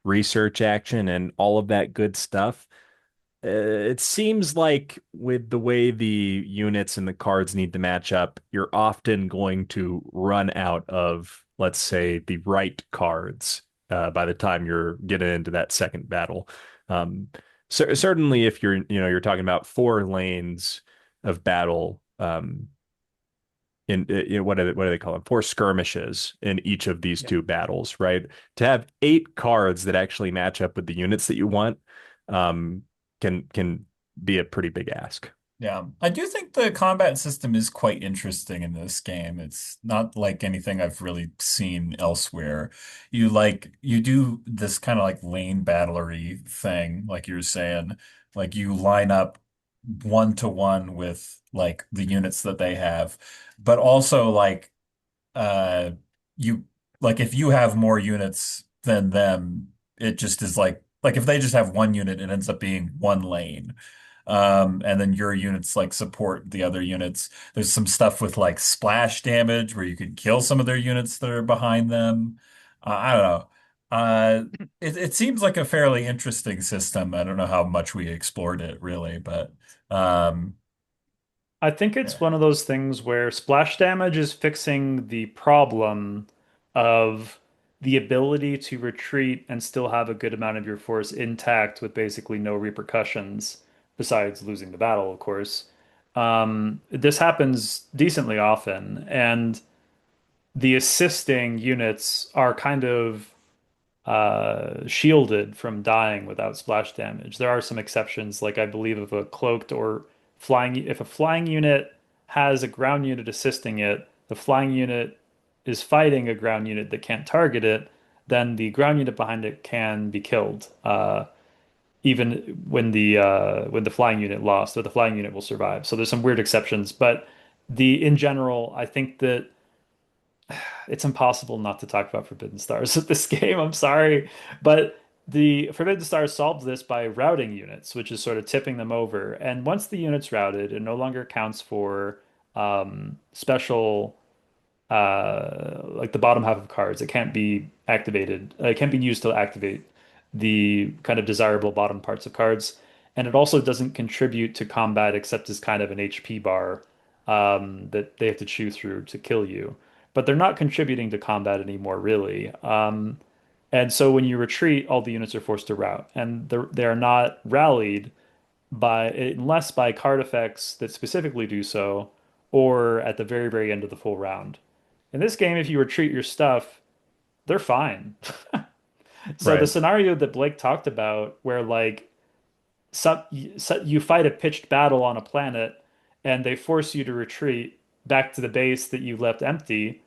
research action and all of that good stuff, it seems like with the way the units and the cards need to match up, you're often going to run out of, let's say, the right cards by the time you're getting into that second battle. Um, Certainly, if you're talking about four lanes of battle, what do they call them? Four skirmishes in each of these Yeah. two battles, right? To have eight cards that actually match up with the units that you want, um, can be a pretty big ask. Yeah, I do think the combat system is quite interesting in this game. It's not like anything I've really seen elsewhere. You do this kind of like lane battlery thing, like you were saying. Like you line up one to one with like the units that they have, but also like uh you like if you have more units than them, it just is like if they just have one unit, it ends up being one lane. And then your units like support the other units. There's some stuff with like splash damage where you could kill some of their units that are behind them. I don't know. It seems like a fairly interesting system. I don't know how much we explored it really, but um, I think it's one of those things where splash damage is fixing the problem of the ability to retreat and still have a good amount of your force intact with basically no repercussions, besides losing the battle, of course. This happens decently often, and the assisting units are kind of shielded from dying without splash damage. There are some exceptions, like I believe if a cloaked or if a flying unit has a ground unit assisting it, the flying unit is fighting a ground unit that can't target it, then the ground unit behind it can be killed. Even when the flying unit lost, or the flying unit will survive. So there's some weird exceptions, but the in general, I think that it's impossible not to talk about Forbidden Stars with this game. I'm sorry, but the Forbidden Stars solved this by routing units, which is sort of tipping them over. And once the unit's routed, it no longer counts for special like the bottom half of cards. It can't be activated. It can't be used to activate the kind of desirable bottom parts of cards. And it also doesn't contribute to combat except as kind of an HP bar that they have to chew through to kill you. But they're not contributing to combat anymore, really. And so when you retreat, all the units are forced to rout, and they are not rallied by unless by card effects that specifically do so, or at the very, very end of the full round. In this game, if you retreat your stuff, they're fine. So the Right. scenario that Blake talked about, where like you fight a pitched battle on a planet and they force you to retreat back to the base that you left empty,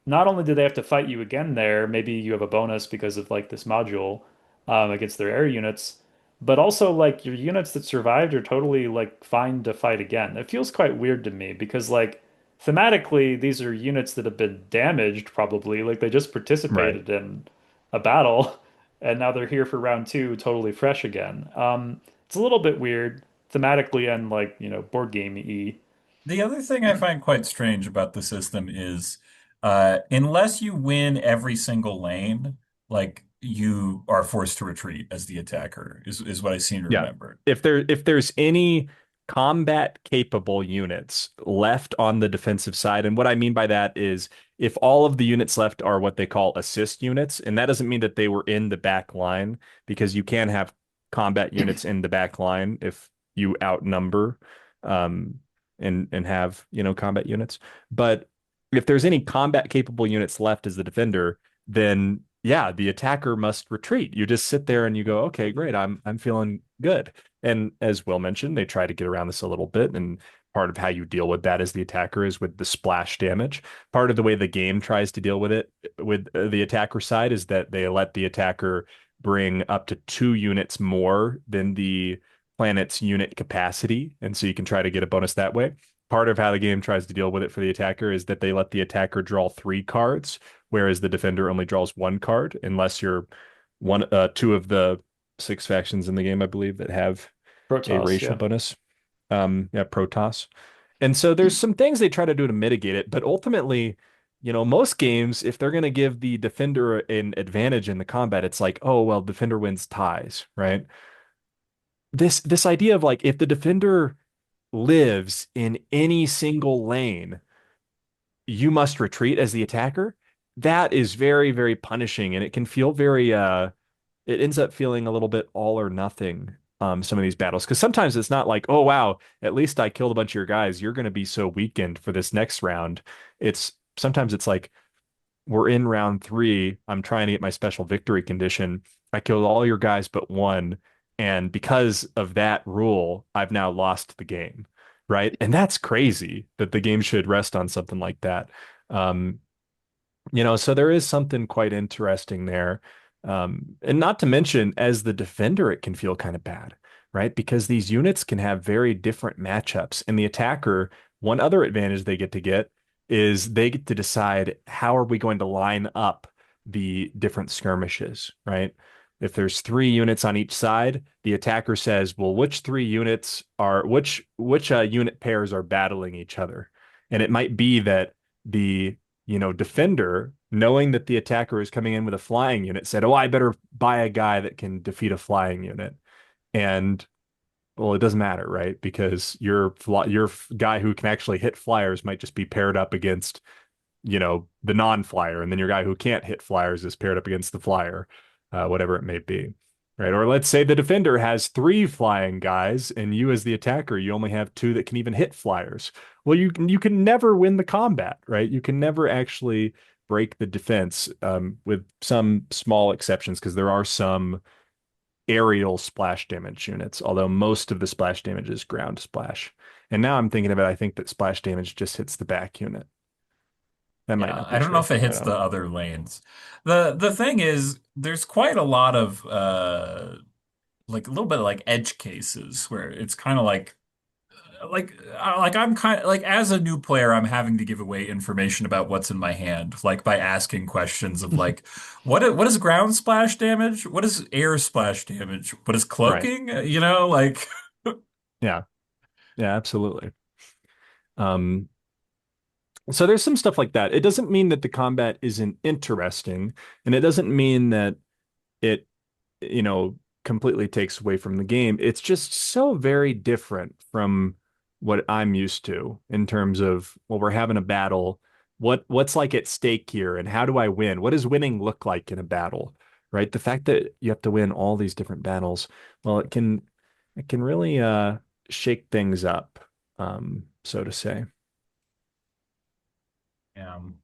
not only do they have to fight you again there, maybe you have a bonus because of like this module against their air units, but also like your units that survived are totally like fine to fight again. It feels quite weird to me because like thematically, these are units that have been damaged, probably. Like they just Right. participated in a battle, and now they're here for round two, totally fresh again. It's a little bit weird thematically and like, board game-y. The other thing I find quite strange about the system is unless you win every single lane, like you are forced to retreat as the attacker, is what I seem to Yeah. remember. If there's any combat capable units left on the defensive side, and what I mean by that is if all of the units left are what they call assist units, and that doesn't mean that they were in the back line, because you can have combat units in the back line if you outnumber um and have, combat units. But if there's any combat capable units left as the defender, then yeah, the attacker must retreat. You just sit there and you go, okay, great, I'm feeling good. And as Will mentioned, they try to get around this a little bit. And part of how you deal with that as the attacker is with the splash damage. Part of the way the game tries to deal with it with the attacker side is that they let the attacker bring up to 2 units more than the planet's unit capacity. And so you can try to get a bonus that way. Part of how the game tries to deal with it for the attacker is that they let the attacker draw 3 cards, whereas the defender only draws 1 card, unless you're two of the 6 factions in the game, I believe, that have a Protoss, racial yeah. bonus. Yeah, Protoss. And so there's some things they try to do to mitigate it, but ultimately, most games, if they're going to give the defender an advantage in the combat, it's like, oh, well, defender wins ties, right? This idea of like if the defender lives in any single lane, you must retreat as the attacker. That is very, very punishing, and it can feel very it ends up feeling a little bit all or nothing, some of these battles, because sometimes it's not like, oh wow, at least I killed a bunch of your guys, you're going to be so weakened for this next round. It's sometimes it's like, we're in round three, I'm trying to get my special victory condition, I killed all your guys but one, and because of that rule I've now lost the game, right? And that's crazy that the game should rest on something like that. um so there is something quite interesting there. And not to mention, as the defender, it can feel kind of bad, right? Because these units can have very different matchups. And the attacker, one other advantage they get is they get to decide how are we going to line up the different skirmishes, right? If there's 3 units on each side, the attacker says, well, which unit pairs are battling each other? And it might be that the defender, knowing that the attacker is coming in with a flying unit, said, "Oh, I better buy a guy that can defeat a flying unit." And well, it doesn't matter, right? Because your guy who can actually hit flyers might just be paired up against the non-flyer, and then your guy who can't hit flyers is paired up against the flyer, whatever it may be, right? Or let's say the defender has 3 flying guys, and you as the attacker, you only have 2 that can even hit flyers. Well, you can never win the combat, right? You can never actually break the defense, with some small exceptions, because there are some aerial splash damage units, although most of the splash damage is ground splash. And now I'm thinking of it, I think that splash damage just hits the back unit. That might Yeah, not be I don't know true. if it I don't hits the know. other lanes. The thing is, there's quite a lot of like a little bit of like edge cases where it's kind of like I'm kind of like as a new player, I'm having to give away information about what's in my hand, like by asking questions of like, what is ground splash damage? What is air splash damage? What is Right. cloaking? Like Yeah. Yeah, absolutely. Um, so there's some stuff like that. It doesn't mean that the combat isn't interesting, and it doesn't mean that it, completely takes away from the game. It's just so very different from what I'm used to in terms of, well, we're having a battle. What's like at stake here, and how do I win? What does winning look like in a battle? Right? The fact that you have to win all these different battles, well, it can really shake things up, so to say. um,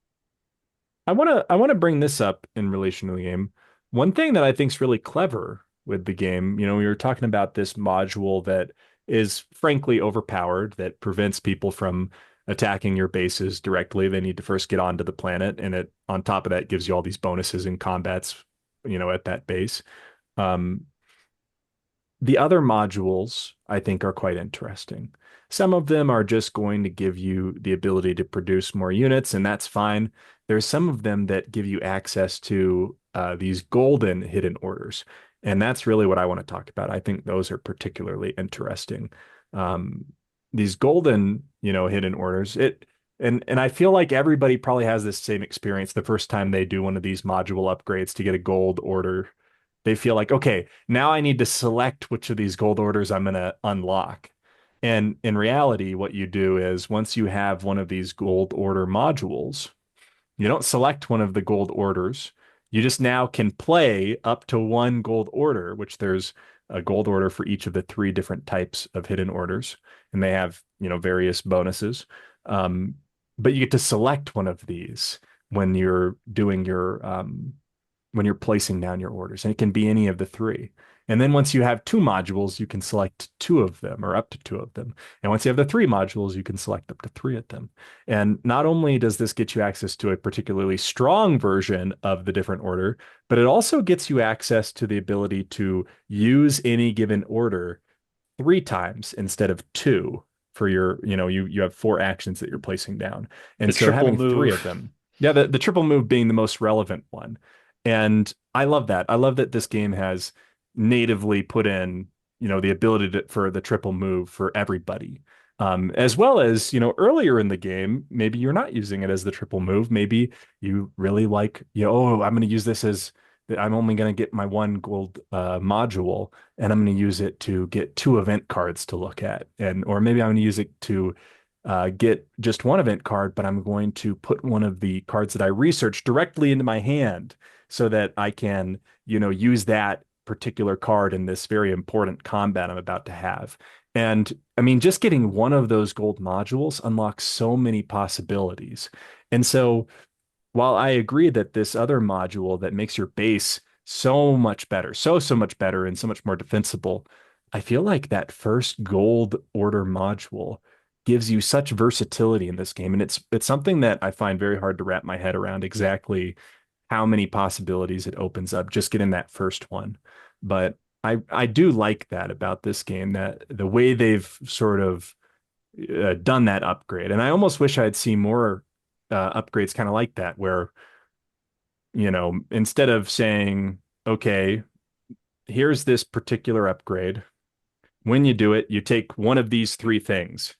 I want to bring this up in relation to the game. One thing that I think is really clever with the game, we were talking about this module that is frankly overpowered, that prevents people from attacking your bases directly. They need to first get onto the planet, and it on top of that gives you all these bonuses in combats, at that base. Um, The other modules, I think, are quite interesting. Some of them are just going to give you the ability to produce more units, and that's fine. There's some of them that give you access to these golden hidden orders, and that's really what I want to talk about. I think those are particularly interesting. Um, these golden, hidden orders, and I feel like everybody probably has this same experience the first time they do one of these module upgrades to get a gold order. They feel like, okay, now I need to select which of these gold orders I'm going to unlock. And in reality, what you do is once you have one of these gold order modules, you don't select one of the gold orders. You just now can play up to one gold order, which there's a gold order for each of the three different types of hidden orders, and they have, various bonuses. Um, but you get to select one of these when you're doing your when you're placing down your orders, and it can be any of the three. And then once you have two modules, you can select two of them or up to two of them. And once you have the three modules, you can select up to three of them. And not only does this get you access to a particularly strong version of the different order, but it also gets you access to the ability to use any given order three times instead of two for your, you have four actions that you're placing down. The And so triple having three of move. them, yeah, the triple move being the most relevant one. And I love that. I love that this game has natively put in, the ability for the triple move for everybody. As well as, earlier in the game, maybe you're not using it as the triple move. Maybe you really like, oh, I'm going to use this as I'm only going to get my one gold module, and I'm going to use it to get two event cards to look at, and or maybe I'm going to use it to get just one event card, but I'm going to put one of the cards that I researched directly into my hand so that I can, use that particular card in this very important combat I'm about to have. And I mean, just getting one of those gold modules unlocks so many possibilities. And so while I agree that this other module that makes your base so much better, so much better and so much more defensible, I feel like that first gold order module gives you such versatility in this game. And it's something that I find very hard to wrap my head around exactly how many possibilities it opens up just getting that first one. But I do like that about this game, that the way they've sort of done that upgrade. And I almost wish I'd seen more upgrades kind of like that, where, instead of saying, okay, here's this particular upgrade, when you do it, you take one of these three things,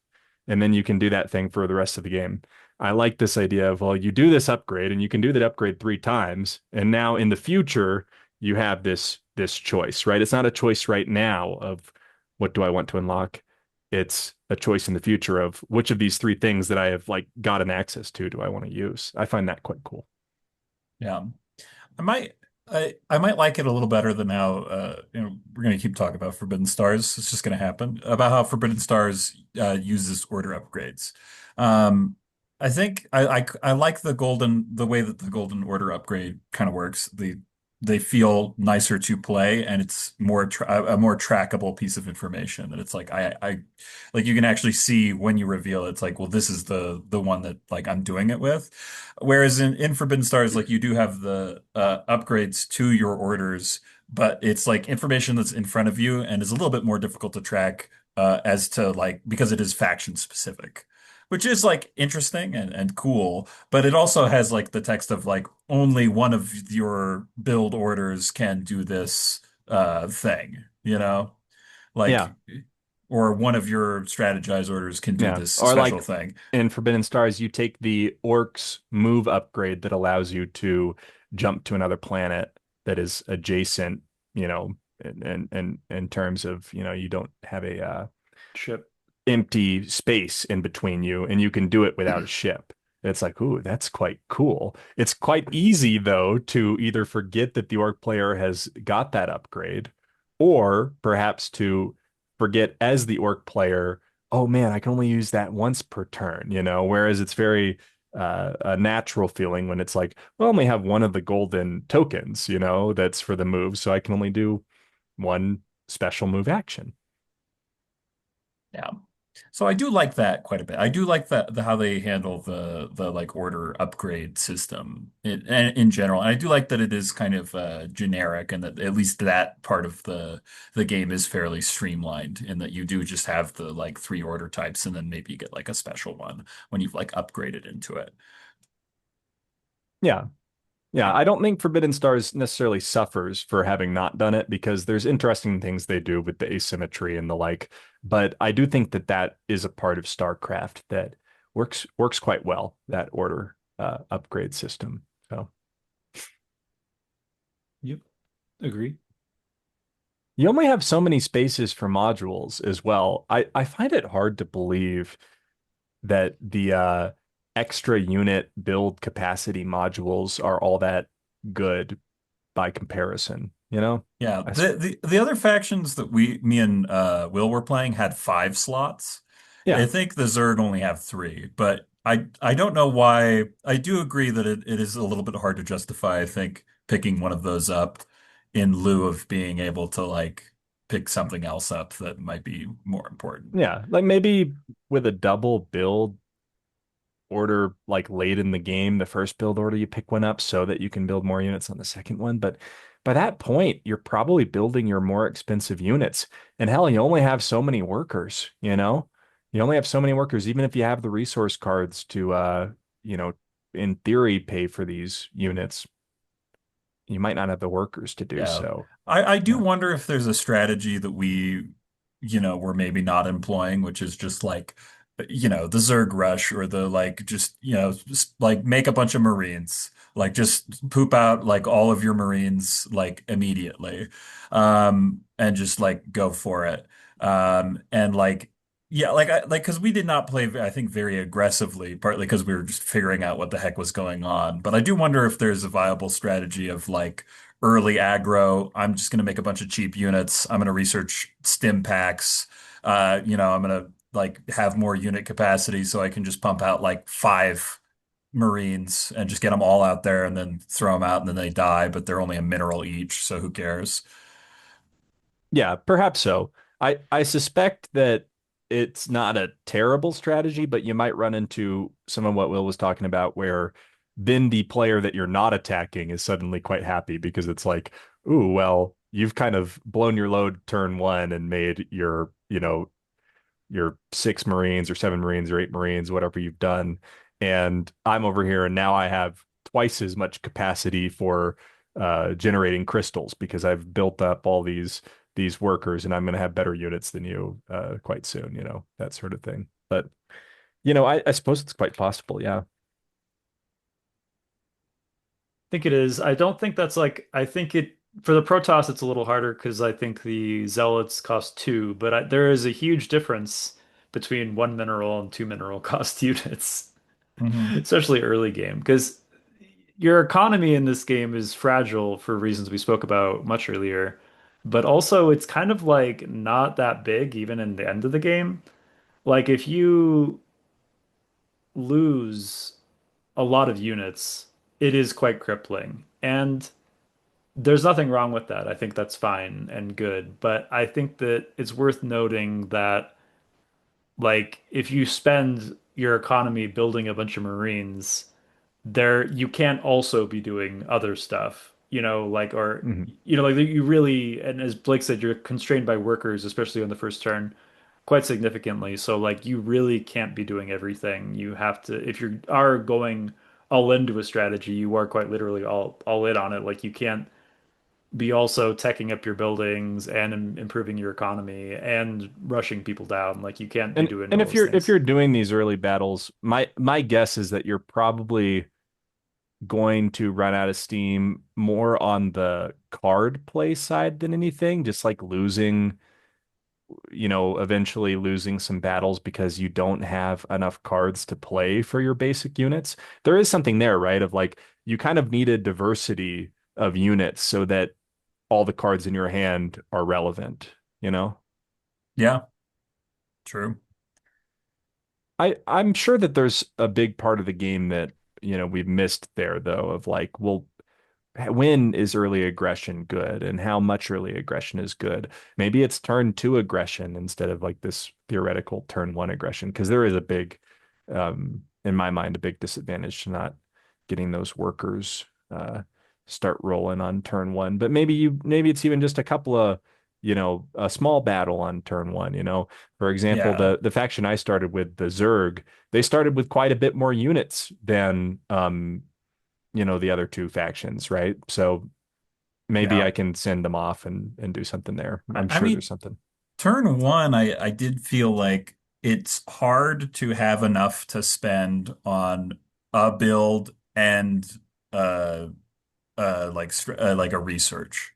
and then you can do that thing for the rest of the game. I like this idea of, well, you do this upgrade and you can do that upgrade three times. And now in the future, you have this choice, right? It's not a choice right now of what do I want to unlock. It's a choice in the future of which of these three things that I have like gotten access to do I want to use. I find that quite cool. Yeah. I might I might like it a little better than how we're gonna keep talking about Forbidden Stars. It's just gonna happen about how Forbidden Stars uses order upgrades. Um, I think I like the way that the Golden Order upgrade kind of works. They feel nicer to play, and it's a more trackable piece of information. And it's like I like you can actually see when you reveal it, it's like, well, this is the one that like I'm doing it with. Whereas in Forbidden Stars, like you do have the upgrades to your orders, but it's like information that's in front of you and is a little bit more difficult to track as to like because it is faction specific, which is like interesting and cool. But it also has like the text of like only one of your build orders can do this thing, Yeah. like or one of your strategize orders can do Yeah. this Or special like thing. in Forbidden Stars, you take the Orcs move upgrade that allows you to jump to another planet that is adjacent, in terms of, you don't have a Chip. empty space in between you, and you can do it without a ship. It's like, ooh, that's quite cool. It's quite easy though to either forget that the orc player has got that upgrade, or perhaps to forget as the orc player, oh man, I can only use that once per turn, whereas it's very a natural feeling when it's like, well, I only have one of the golden tokens, that's for the move, so I can only do one special move action. Yeah. So I do like that quite a bit. I do like how they handle the like order upgrade system in general. And I do like that it is kind of generic and that at least that part of the game is fairly streamlined in that you do just have the like three order types and then maybe you get like a special one when you've like upgraded into it. Yeah. Yeah, I don't think Forbidden Stars necessarily suffers for having not done it because there's interesting things they do with the asymmetry and the like. But I do think that that is a part of StarCraft that works quite well, that order upgrade system. So Yep, agree. you only have so many spaces for modules as well. I find it hard to believe that the extra unit build capacity modules are all that good by comparison, you know? Yeah, I the other factions that me and Will were playing had five slots. I Yeah. think the Zerg only have three, but I don't know why. I do agree that it is a little bit hard to justify, I think, picking one of those up in lieu of being able to like pick something else up that might be more important. Yeah, like maybe with a double build order, like late in the game, the first build order, you pick one up so that you can build more units on the second one. But by that point, you're probably building your more expensive units. And hell, you only have so many workers, you know? You only have so many workers, even if you have the resource cards to you know, in theory, pay for these units, you might not have the workers to do Yeah. so. I do Yeah. wonder if there's a strategy that we're maybe not employing, which is just like, the Zerg rush or the like, just, just like make a bunch of Marines, like just poop out like all of your Marines like immediately, and just like go for it. And like, yeah, because we did not play, I think, very aggressively, partly because we were just figuring out what the heck was going on. But I do wonder if there's a viable strategy of like, early aggro. I'm just going to make a bunch of cheap units. I'm going to research stim packs. I'm going to like have more unit capacity so I can just pump out like five Marines and just get them all out there and then throw them out and then they die, but they're only a mineral each, so who cares? Yeah, perhaps so. I suspect that it's not a terrible strategy, but you might run into some of what Will was talking about, where then the player that you're not attacking is suddenly quite happy because it's like, ooh, well, you've kind of blown your load turn one and made your, your six Marines or seven Marines or eight Marines, whatever you've done. And I'm over here and now I have twice as much capacity for generating crystals because I've built up all these workers and I'm going to have better units than you quite soon, that sort of thing. But, I suppose it's quite possible. Yeah. Think it is. I don't think that's like, I think it, for the Protoss, it's a little harder because I think the Zealots cost two, but there is a huge difference between one mineral and two mineral cost units, Hmm. especially early game, because your economy in this game is fragile for reasons we spoke about much earlier, but also it's kind of like not that big even in the end of the game. Like if you lose a lot of units, it is quite crippling. And there's nothing wrong with that. I think that's fine and good. But I think that it's worth noting that, like, if you spend your economy building a bunch of Marines, there you can't also be doing other stuff, like, or, Mhm. like you really, and as Blake said, you're constrained by workers, especially on the first turn, quite significantly. So, like, you really can't be doing everything. You have to, if you are going all into a strategy, you are quite literally all in on it. Like, you can't be also teching up your buildings and improving your economy and rushing people down. Like you can't be doing And all if those you're things. doing these early battles, my guess is that you're probably going to run out of steam more on the card play side than anything, just like losing, eventually losing some battles because you don't have enough cards to play for your basic units. There is something there, right? Of like you kind of need a diversity of units so that all the cards in your hand are relevant, you know? Yeah, true. I'm sure that there's a big part of the game that, we've missed there though, of like, well, when is early aggression good and how much early aggression is good. Maybe it's turn two aggression instead of like this theoretical turn one aggression, because there is a big, in my mind, a big disadvantage to not getting those workers start rolling on turn one. But maybe it's even just a couple of, a small battle on turn one. For example, Yeah. the faction I started with, the Zerg, they started with quite a bit more units than the other two factions, right? So maybe Yeah. I can send them off and do something there. I, I'm I sure there's mean, something. turn one, I did feel like it's hard to have enough to spend on a build and uh like a research.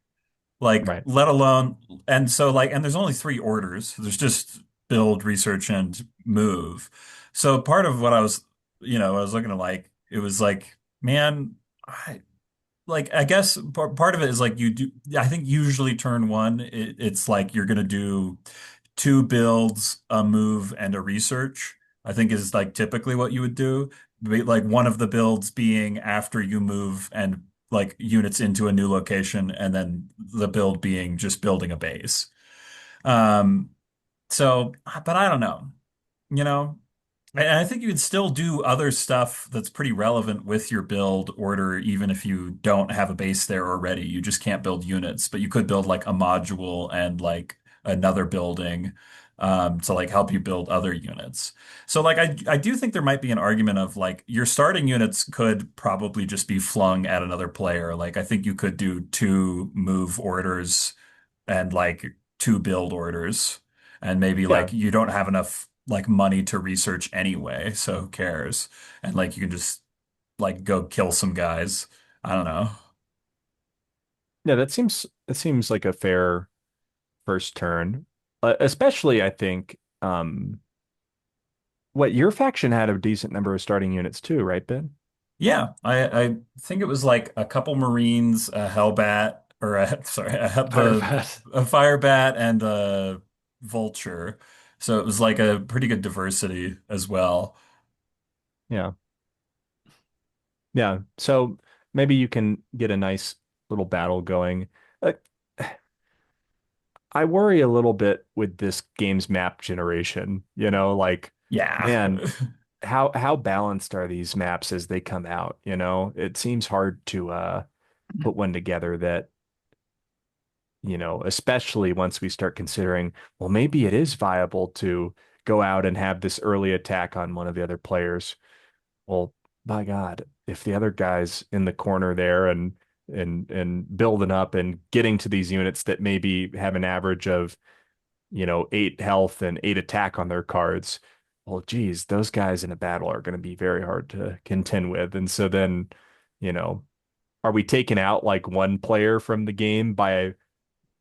Like Right. let alone and so like and there's only three orders. There's just build, research, and move. So part of what I was looking at like it was like, man, I guess part of it is like you do. I think usually turn one, it's like you're gonna do two builds, a move, and a research. I think is like typically what you would do. Like one of the builds being after you move and like units into a new location, and then the build being just building a base. Um, but I don't know. You know, and I think you can still do other stuff that's pretty relevant with your build order, even if you don't have a base there already. You just can't build units, but you could build like a module and like another building to like help you build other units. So like I do think there might be an argument of like your starting units could probably just be flung at another player. Like I think you could do two move orders and like two build orders, and maybe Yeah. like you don't have enough like money to research anyway, so who cares? And like you can just like go kill some guys. I don't know. Yeah, that seems like a fair first turn. Especially I think what your faction had a decent number of starting units too, right, Ben? Yeah, I think it was like a couple Marines, a Hellbat, or a sorry, Firebat. a Firebat and a Vulture. So it was like a pretty good diversity as well. Yeah. Yeah. So maybe you can get a nice little battle going. Uh, I worry a little bit with this game's map generation, like, Yeah. man, how balanced are these maps as they come out, It seems hard to put one together that, especially once we start considering, well, maybe it is viable to go out and have this early attack on one of the other players. Well, by God, if the other guy's in the corner there and building up and getting to these units that maybe have an average of, 8 health and 8 attack on their cards, well, geez, those guys in a battle are going to be very hard to contend with. And so then, you know, are we taking out like one player from the game by,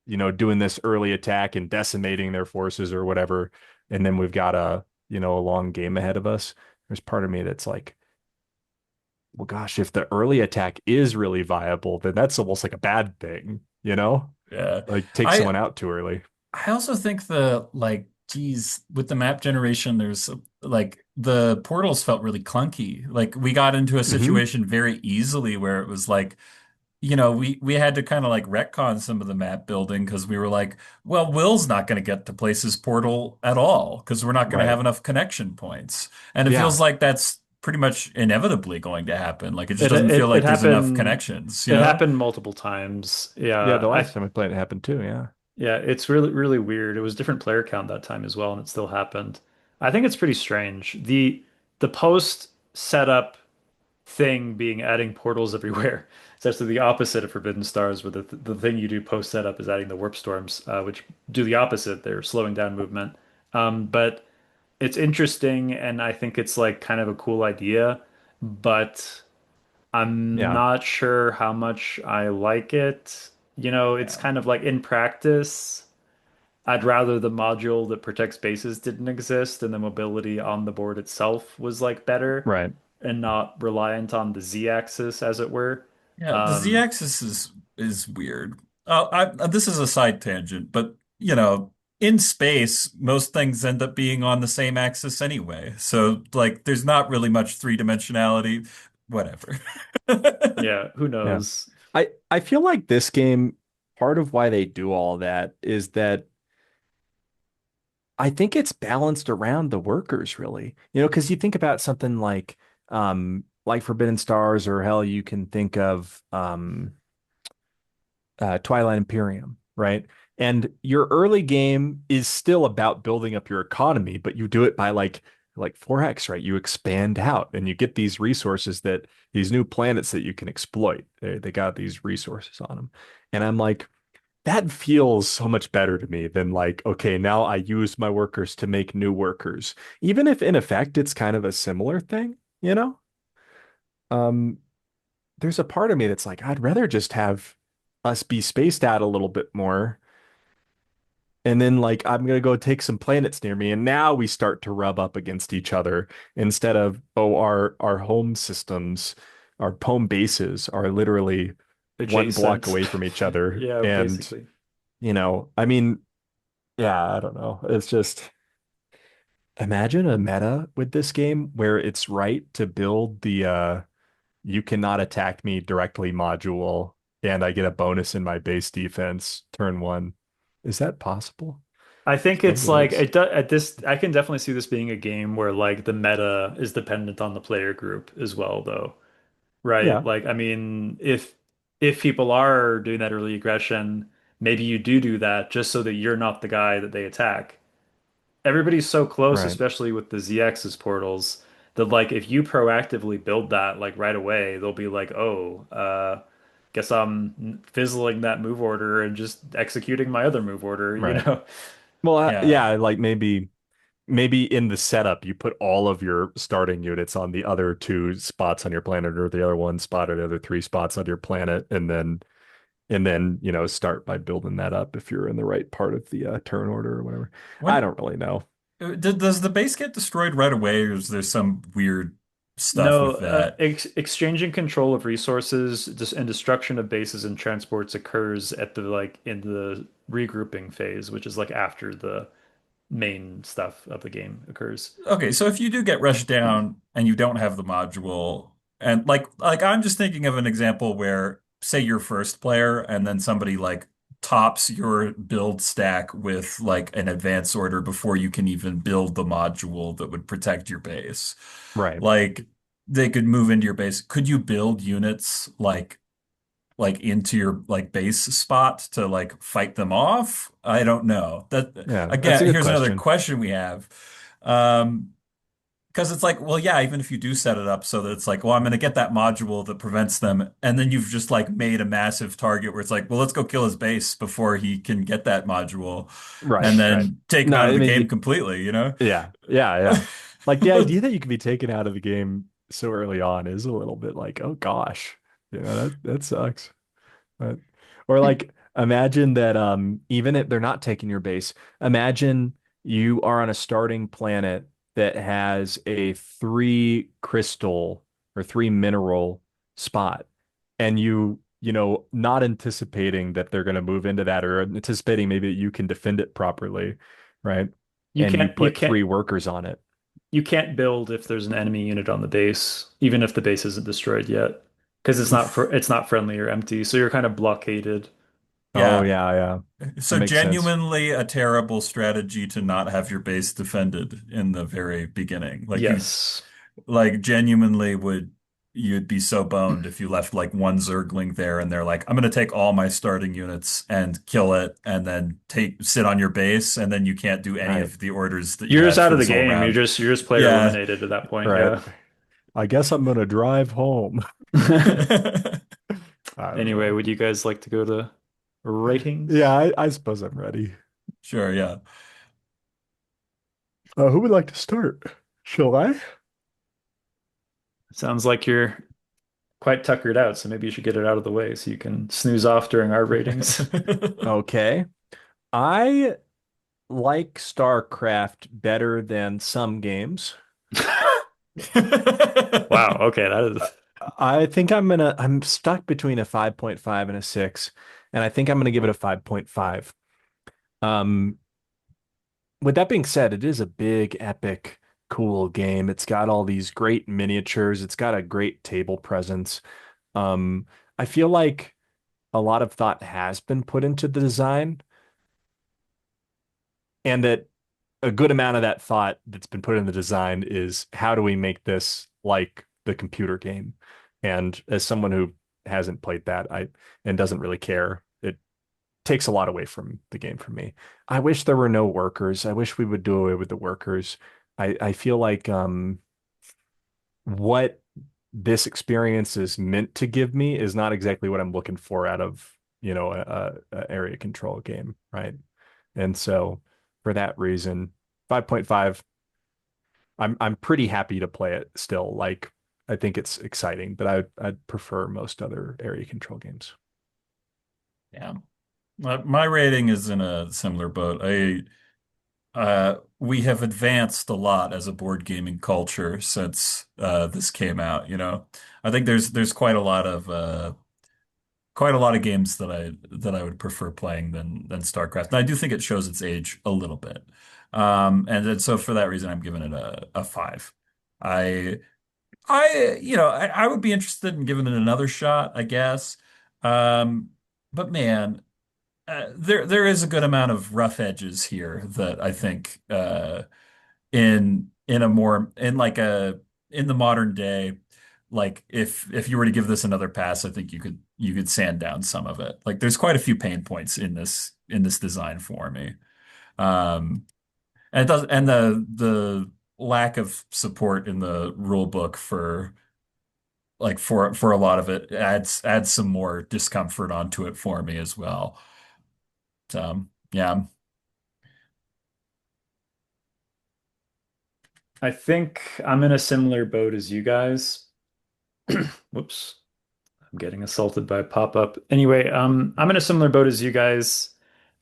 doing this early attack and decimating their forces or whatever? And then we've got a long game ahead of us. There's part of me that's like, well, gosh, if the early attack is really viable, then that's almost like a bad thing, Yeah. Like take I someone out too early. I also think the like, geez, with the map generation, there's like the portals felt really clunky. Like we got into a Hmm. situation very easily where it was like, we had to kind of like retcon some of the map building because we were like, well, Will's not going to get to Places portal at all because we're not going to have Right. enough connection points. And it feels Yeah. like that's pretty much inevitably going to happen. Like it just It doesn't feel it it like there's enough happened. connections, you It know? happened multiple times. Yeah, the Yeah, last time I played it happened too. Yeah. yeah, it's really weird. It was different player count that time as well, and it still happened. I think it's pretty strange. The post setup thing being adding portals everywhere. It's actually the opposite of Forbidden Stars, where the thing you do post setup is adding the warp storms, which do the opposite. They're slowing down movement. But it's interesting, and I think it's like kind of a cool idea, but I'm Yeah. not sure how much I like it. It's Yeah. kind of like in practice. I'd rather the module that protects bases didn't exist and the mobility on the board itself was like better Right. and not reliant on the Z-axis, as it were. Yeah, the Um, z-axis is weird. This is a side tangent, but in space, most things end up being on the same axis anyway. So like, there's not really much three-dimensionality. Whatever. yeah, who Yeah. knows? I feel like this game, part of why they do all that is that I think it's balanced around the workers, really. Because you think about something like Forbidden Stars, or hell, you can think of Twilight Imperium, right? And your early game is still about building up your economy, but you do it by like 4X, right? You expand out and you get these resources, that these new planets that you can exploit. They got these resources on them. And I'm like, that feels so much better to me than like, okay, now I use my workers to make new workers. Even if in effect it's kind of a similar thing, you know? Um, there's a part of me that's like, I'd rather just have us be spaced out a little bit more. And then like I'm gonna go take some planets near me, and now we start to rub up against each other instead of, oh, our home systems, our home bases are literally one block Adjacent. away from each other. Yeah, And basically. I mean, yeah, I don't know. It's just, imagine a meta with this game where it's right to build the you cannot attack me directly module, and I get a bonus in my base defense turn one. Is that possible? I think Maybe it's it like is. it does at this. I can definitely see this being a game where like the meta is dependent on the player group as well, though, right? Yeah, Like, I mean, if people are doing that early aggression, maybe you do that just so that you're not the guy that they attack. Everybody's so close, right, especially with the ZX's portals, that like if you proactively build that like right away, they'll be like, oh, guess I'm fizzling that move order and just executing my other move order, you right. know? Well, Yeah. yeah, like maybe in the setup you put all of your starting units on the other two spots on your planet, or the other one spot, or the other three spots on your planet, and then start by building that up if you're in the right part of the turn order or whatever. I When don't really know. does the base get destroyed right away, or is there some weird stuff No, with that? exchanging control of resources and destruction of bases and transports occurs at the like in the regrouping phase, which is like after the main stuff of the game occurs. Okay, so if you do get rushed down and you don't have the module, and like I'm just thinking of an example where say you're first player and then somebody like tops your build stack with like an advance order before you can even build the module that would protect your base. Right. Like they could move into your base. Could you build units like into your like base spot to like fight them off? I don't know. That Yeah, that's a again, good here's another question. question we have. Um, because it's like, well, yeah, even if you do set it up so that it's like, well, I'm going to get that module that prevents them, and then you've just like made a massive target where it's like, well, let's go kill his base before he can get that module, Right, and right. then take him No, out of I the mean, game completely, you know? yeah, yeah, yeah. Like the idea that you can be taken out of the game so early on is a little bit like, oh gosh, that sucks. But, or like imagine that even if they're not taking your base, imagine you are on a starting planet that has a three crystal or three mineral spot, and not anticipating that they're going to move into that, or anticipating maybe that you can defend it properly, right? You And you can't you put can't three workers on it. you can't build if there's an enemy unit on the base, even if the base isn't destroyed yet, because Oof. it's not friendly or empty, so you're kind of blockaded. Oh Yeah. yeah, yeah. That So makes sense. genuinely a terrible strategy to not have your base defended in the very beginning. Yes. Like genuinely would you'd be so boned if you left like one Zergling there and they're like, I'm gonna take all my starting units and kill it and then take sit on your base and then you can't do any Right, of the orders that you You're just had out for of the this whole game. round. You're just player Yeah. eliminated at that point. right. Yeah. I guess I'm gonna drive home. I don't Anyway, know. would you guys like to go to ratings? Yeah, I suppose I'm ready. Sure, yeah. Who would like to start? Shall I? Sounds like you're quite tuckered out, so maybe you should get it out of the way so you can snooze off during our ratings. Okay. I like StarCraft better than some games. Wow, okay, that is I think I'm stuck between a 5.5 and a 6, and I think I'm gonna give it a 5.5. Um, with that being said, it is a big, epic, cool game. It's got all these great miniatures. It's got a great table presence. I feel like a lot of thought has been put into the design, and that a good amount of that thought that's been put in the design is how do we make this like the computer game? And as someone who hasn't played that, I and doesn't really care, it takes a lot away from the game for me. I wish there were no workers. I wish we would do away with the workers. I feel like what this experience is meant to give me is not exactly what I'm looking for out of, a area control game, right? And so for that reason, 5.5, I'm pretty happy to play it still. Like I think it's exciting, but I'd prefer most other area control games. Yeah. My rating is in a similar boat. We have advanced a lot as a board gaming culture since this came out, you know. I think there's quite a lot of games that I would prefer playing than StarCraft. And I do think it shows its age a little bit. And then, so for that reason I'm giving it a five. I I would be interested in giving it another shot, I guess. Um, but man, there is a good amount of rough edges here that I think in a more in like a in the modern day, like if you were to give this another pass, I think you could sand down some of it. Like there's quite a few pain points in this design for me. Um, and it does and the lack of support in the rule book for for a lot of it adds some more discomfort onto it for me as well. So yeah. I think I'm in a similar boat as you guys. Whoops. I'm getting assaulted by a pop-up. Anyway, I'm in a similar boat as you guys.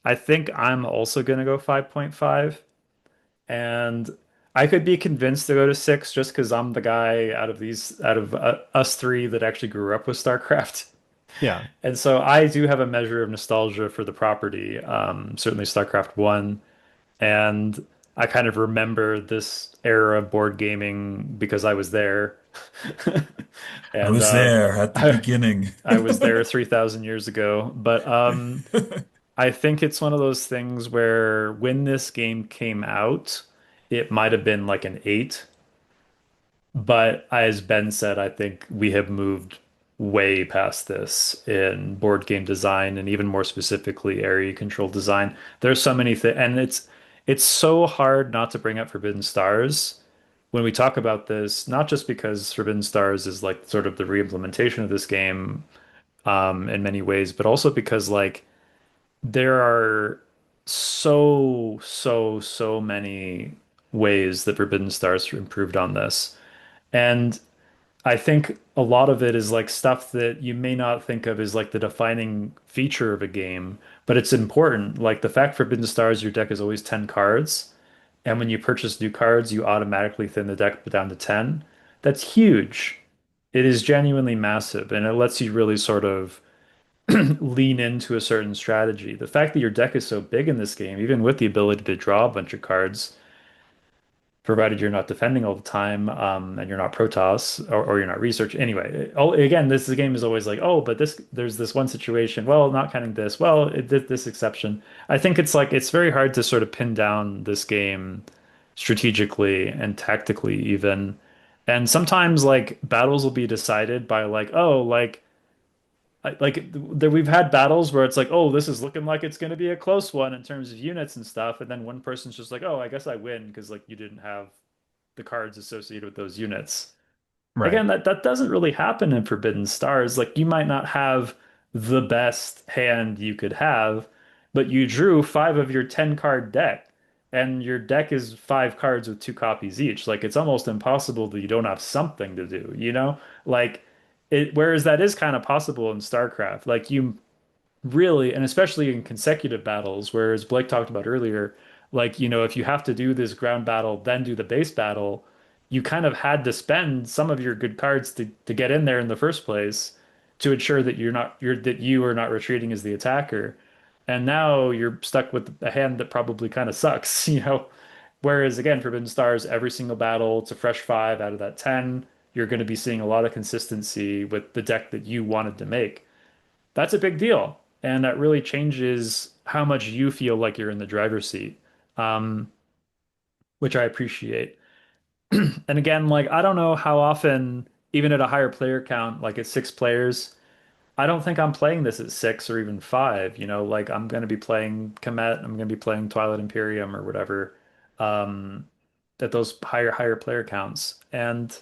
I think I'm also gonna go 5.5, and I could be convinced to go to 6 just because I'm the guy out of us three that actually grew up with StarCraft. Yeah. And so I do have a measure of nostalgia for the property, certainly StarCraft 1. And I kind of remember this era of board gaming because I was there. I And was there at the I, beginning. I was there 3,000 years ago. But I think it's one of those things where when this game came out, it might have been like an 8. But as Ben said, I think we have moved way past this in board game design and even more specifically area control design. There's so many things, and it's so hard not to bring up Forbidden Stars when we talk about this, not just because Forbidden Stars is like sort of the re-implementation of this game in many ways, but also because like there are so many ways that Forbidden Stars improved on this. And I think a lot of it is like stuff that you may not think of as like the defining feature of a game, but it's important. Like the fact Forbidden Stars, your deck is always 10 cards. And when you purchase new cards, you automatically thin the deck down to 10. That's huge. It is genuinely massive, and it lets you really sort of lean into a certain strategy. The fact that your deck is so big in this game, even with the ability to draw a bunch of cards, provided you're not defending all the time, and you're not Protoss or you're not research. Anyway, again, this game is always like, oh, but there's this one situation. Well, not counting this. Well, it did this exception. I think it's like it's very hard to sort of pin down this game strategically and tactically even. And sometimes like battles will be decided by like, oh, we've had battles where it's like, oh, this is looking like it's going to be a close one in terms of units and stuff, and then one person's just like, oh, I guess I win because like you didn't have the cards associated with those units. Right. Again, that doesn't really happen in Forbidden Stars. Like you might not have the best hand you could have, but you drew 5 of your 10 card deck, and your deck is 5 cards with 2 copies each. Like it's almost impossible that you don't have something to do, you know? Like whereas that is kind of possible in StarCraft. Like you really, and especially in consecutive battles, whereas Blake talked about earlier, like, if you have to do this ground battle, then do the base battle, you kind of had to spend some of your good cards to get in there in the first place to ensure that you are not retreating as the attacker. And now you're stuck with a hand that probably kind of sucks, you know? Whereas again, Forbidden Stars, every single battle, it's a fresh 5 out of that 10. You're going to be seeing a lot of consistency with the deck that you wanted to make. that's a big deal. And that really changes how much you feel like you're in the driver's seat, um, which I appreciate. And again, like I don't know how often, even at a higher player count, like at 6 players, I don't think I'm playing this at 6 or even 5. Like I'm going to be playing Comet, I'm going to be playing Twilight Imperium or whatever, um, at those higher player counts. And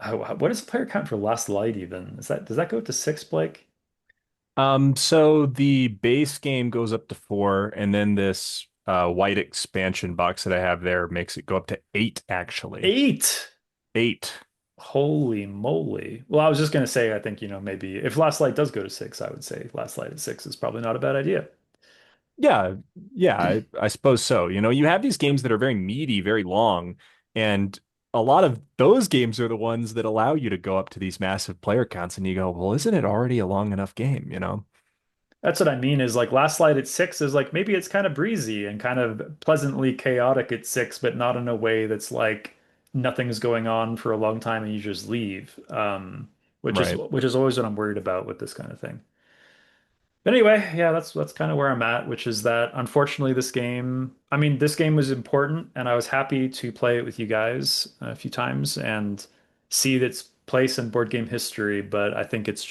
what is the player count for Last Light even? Does that go to 6, Blake? So the base game goes up to 4, and then this white expansion box that I have there makes it go up to 8, actually. 8. 8. Holy moly. Well, I was just going to say, I think, maybe if Last Light does go to 6, I would say Last Light at 6 is probably not a bad idea. Yeah, yeah, I suppose so. You have these games that are very meaty, very long, and a lot of those games are the ones that allow you to go up to these massive player counts, and you go, well, isn't it already a long enough game? That's what I mean is like Last Light at 6 is like maybe it's kind of breezy and kind of pleasantly chaotic at 6, but not in a way that's like nothing's going on for a long time and you just leave. Right. Which is always what I'm worried about with this kind of thing. But anyway, yeah, that's kind of where I'm at, which is that unfortunately I mean, this game was important and I was happy to play it with you guys a few times and see its place in board game history, but I think it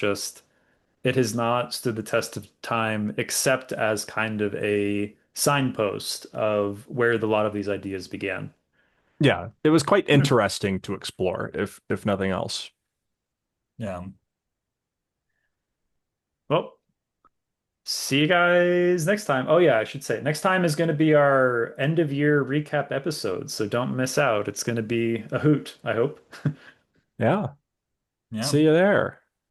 has not stood the test of time except as kind of a signpost of where a lot of these ideas began. Yeah, it was quite interesting to explore, if nothing else. Yeah. Well, see you guys next time. Oh yeah, I should say next time is going to be our end of year recap episode, so don't miss out. It's going to be a hoot, I hope. Yeah. Yeah. See you there.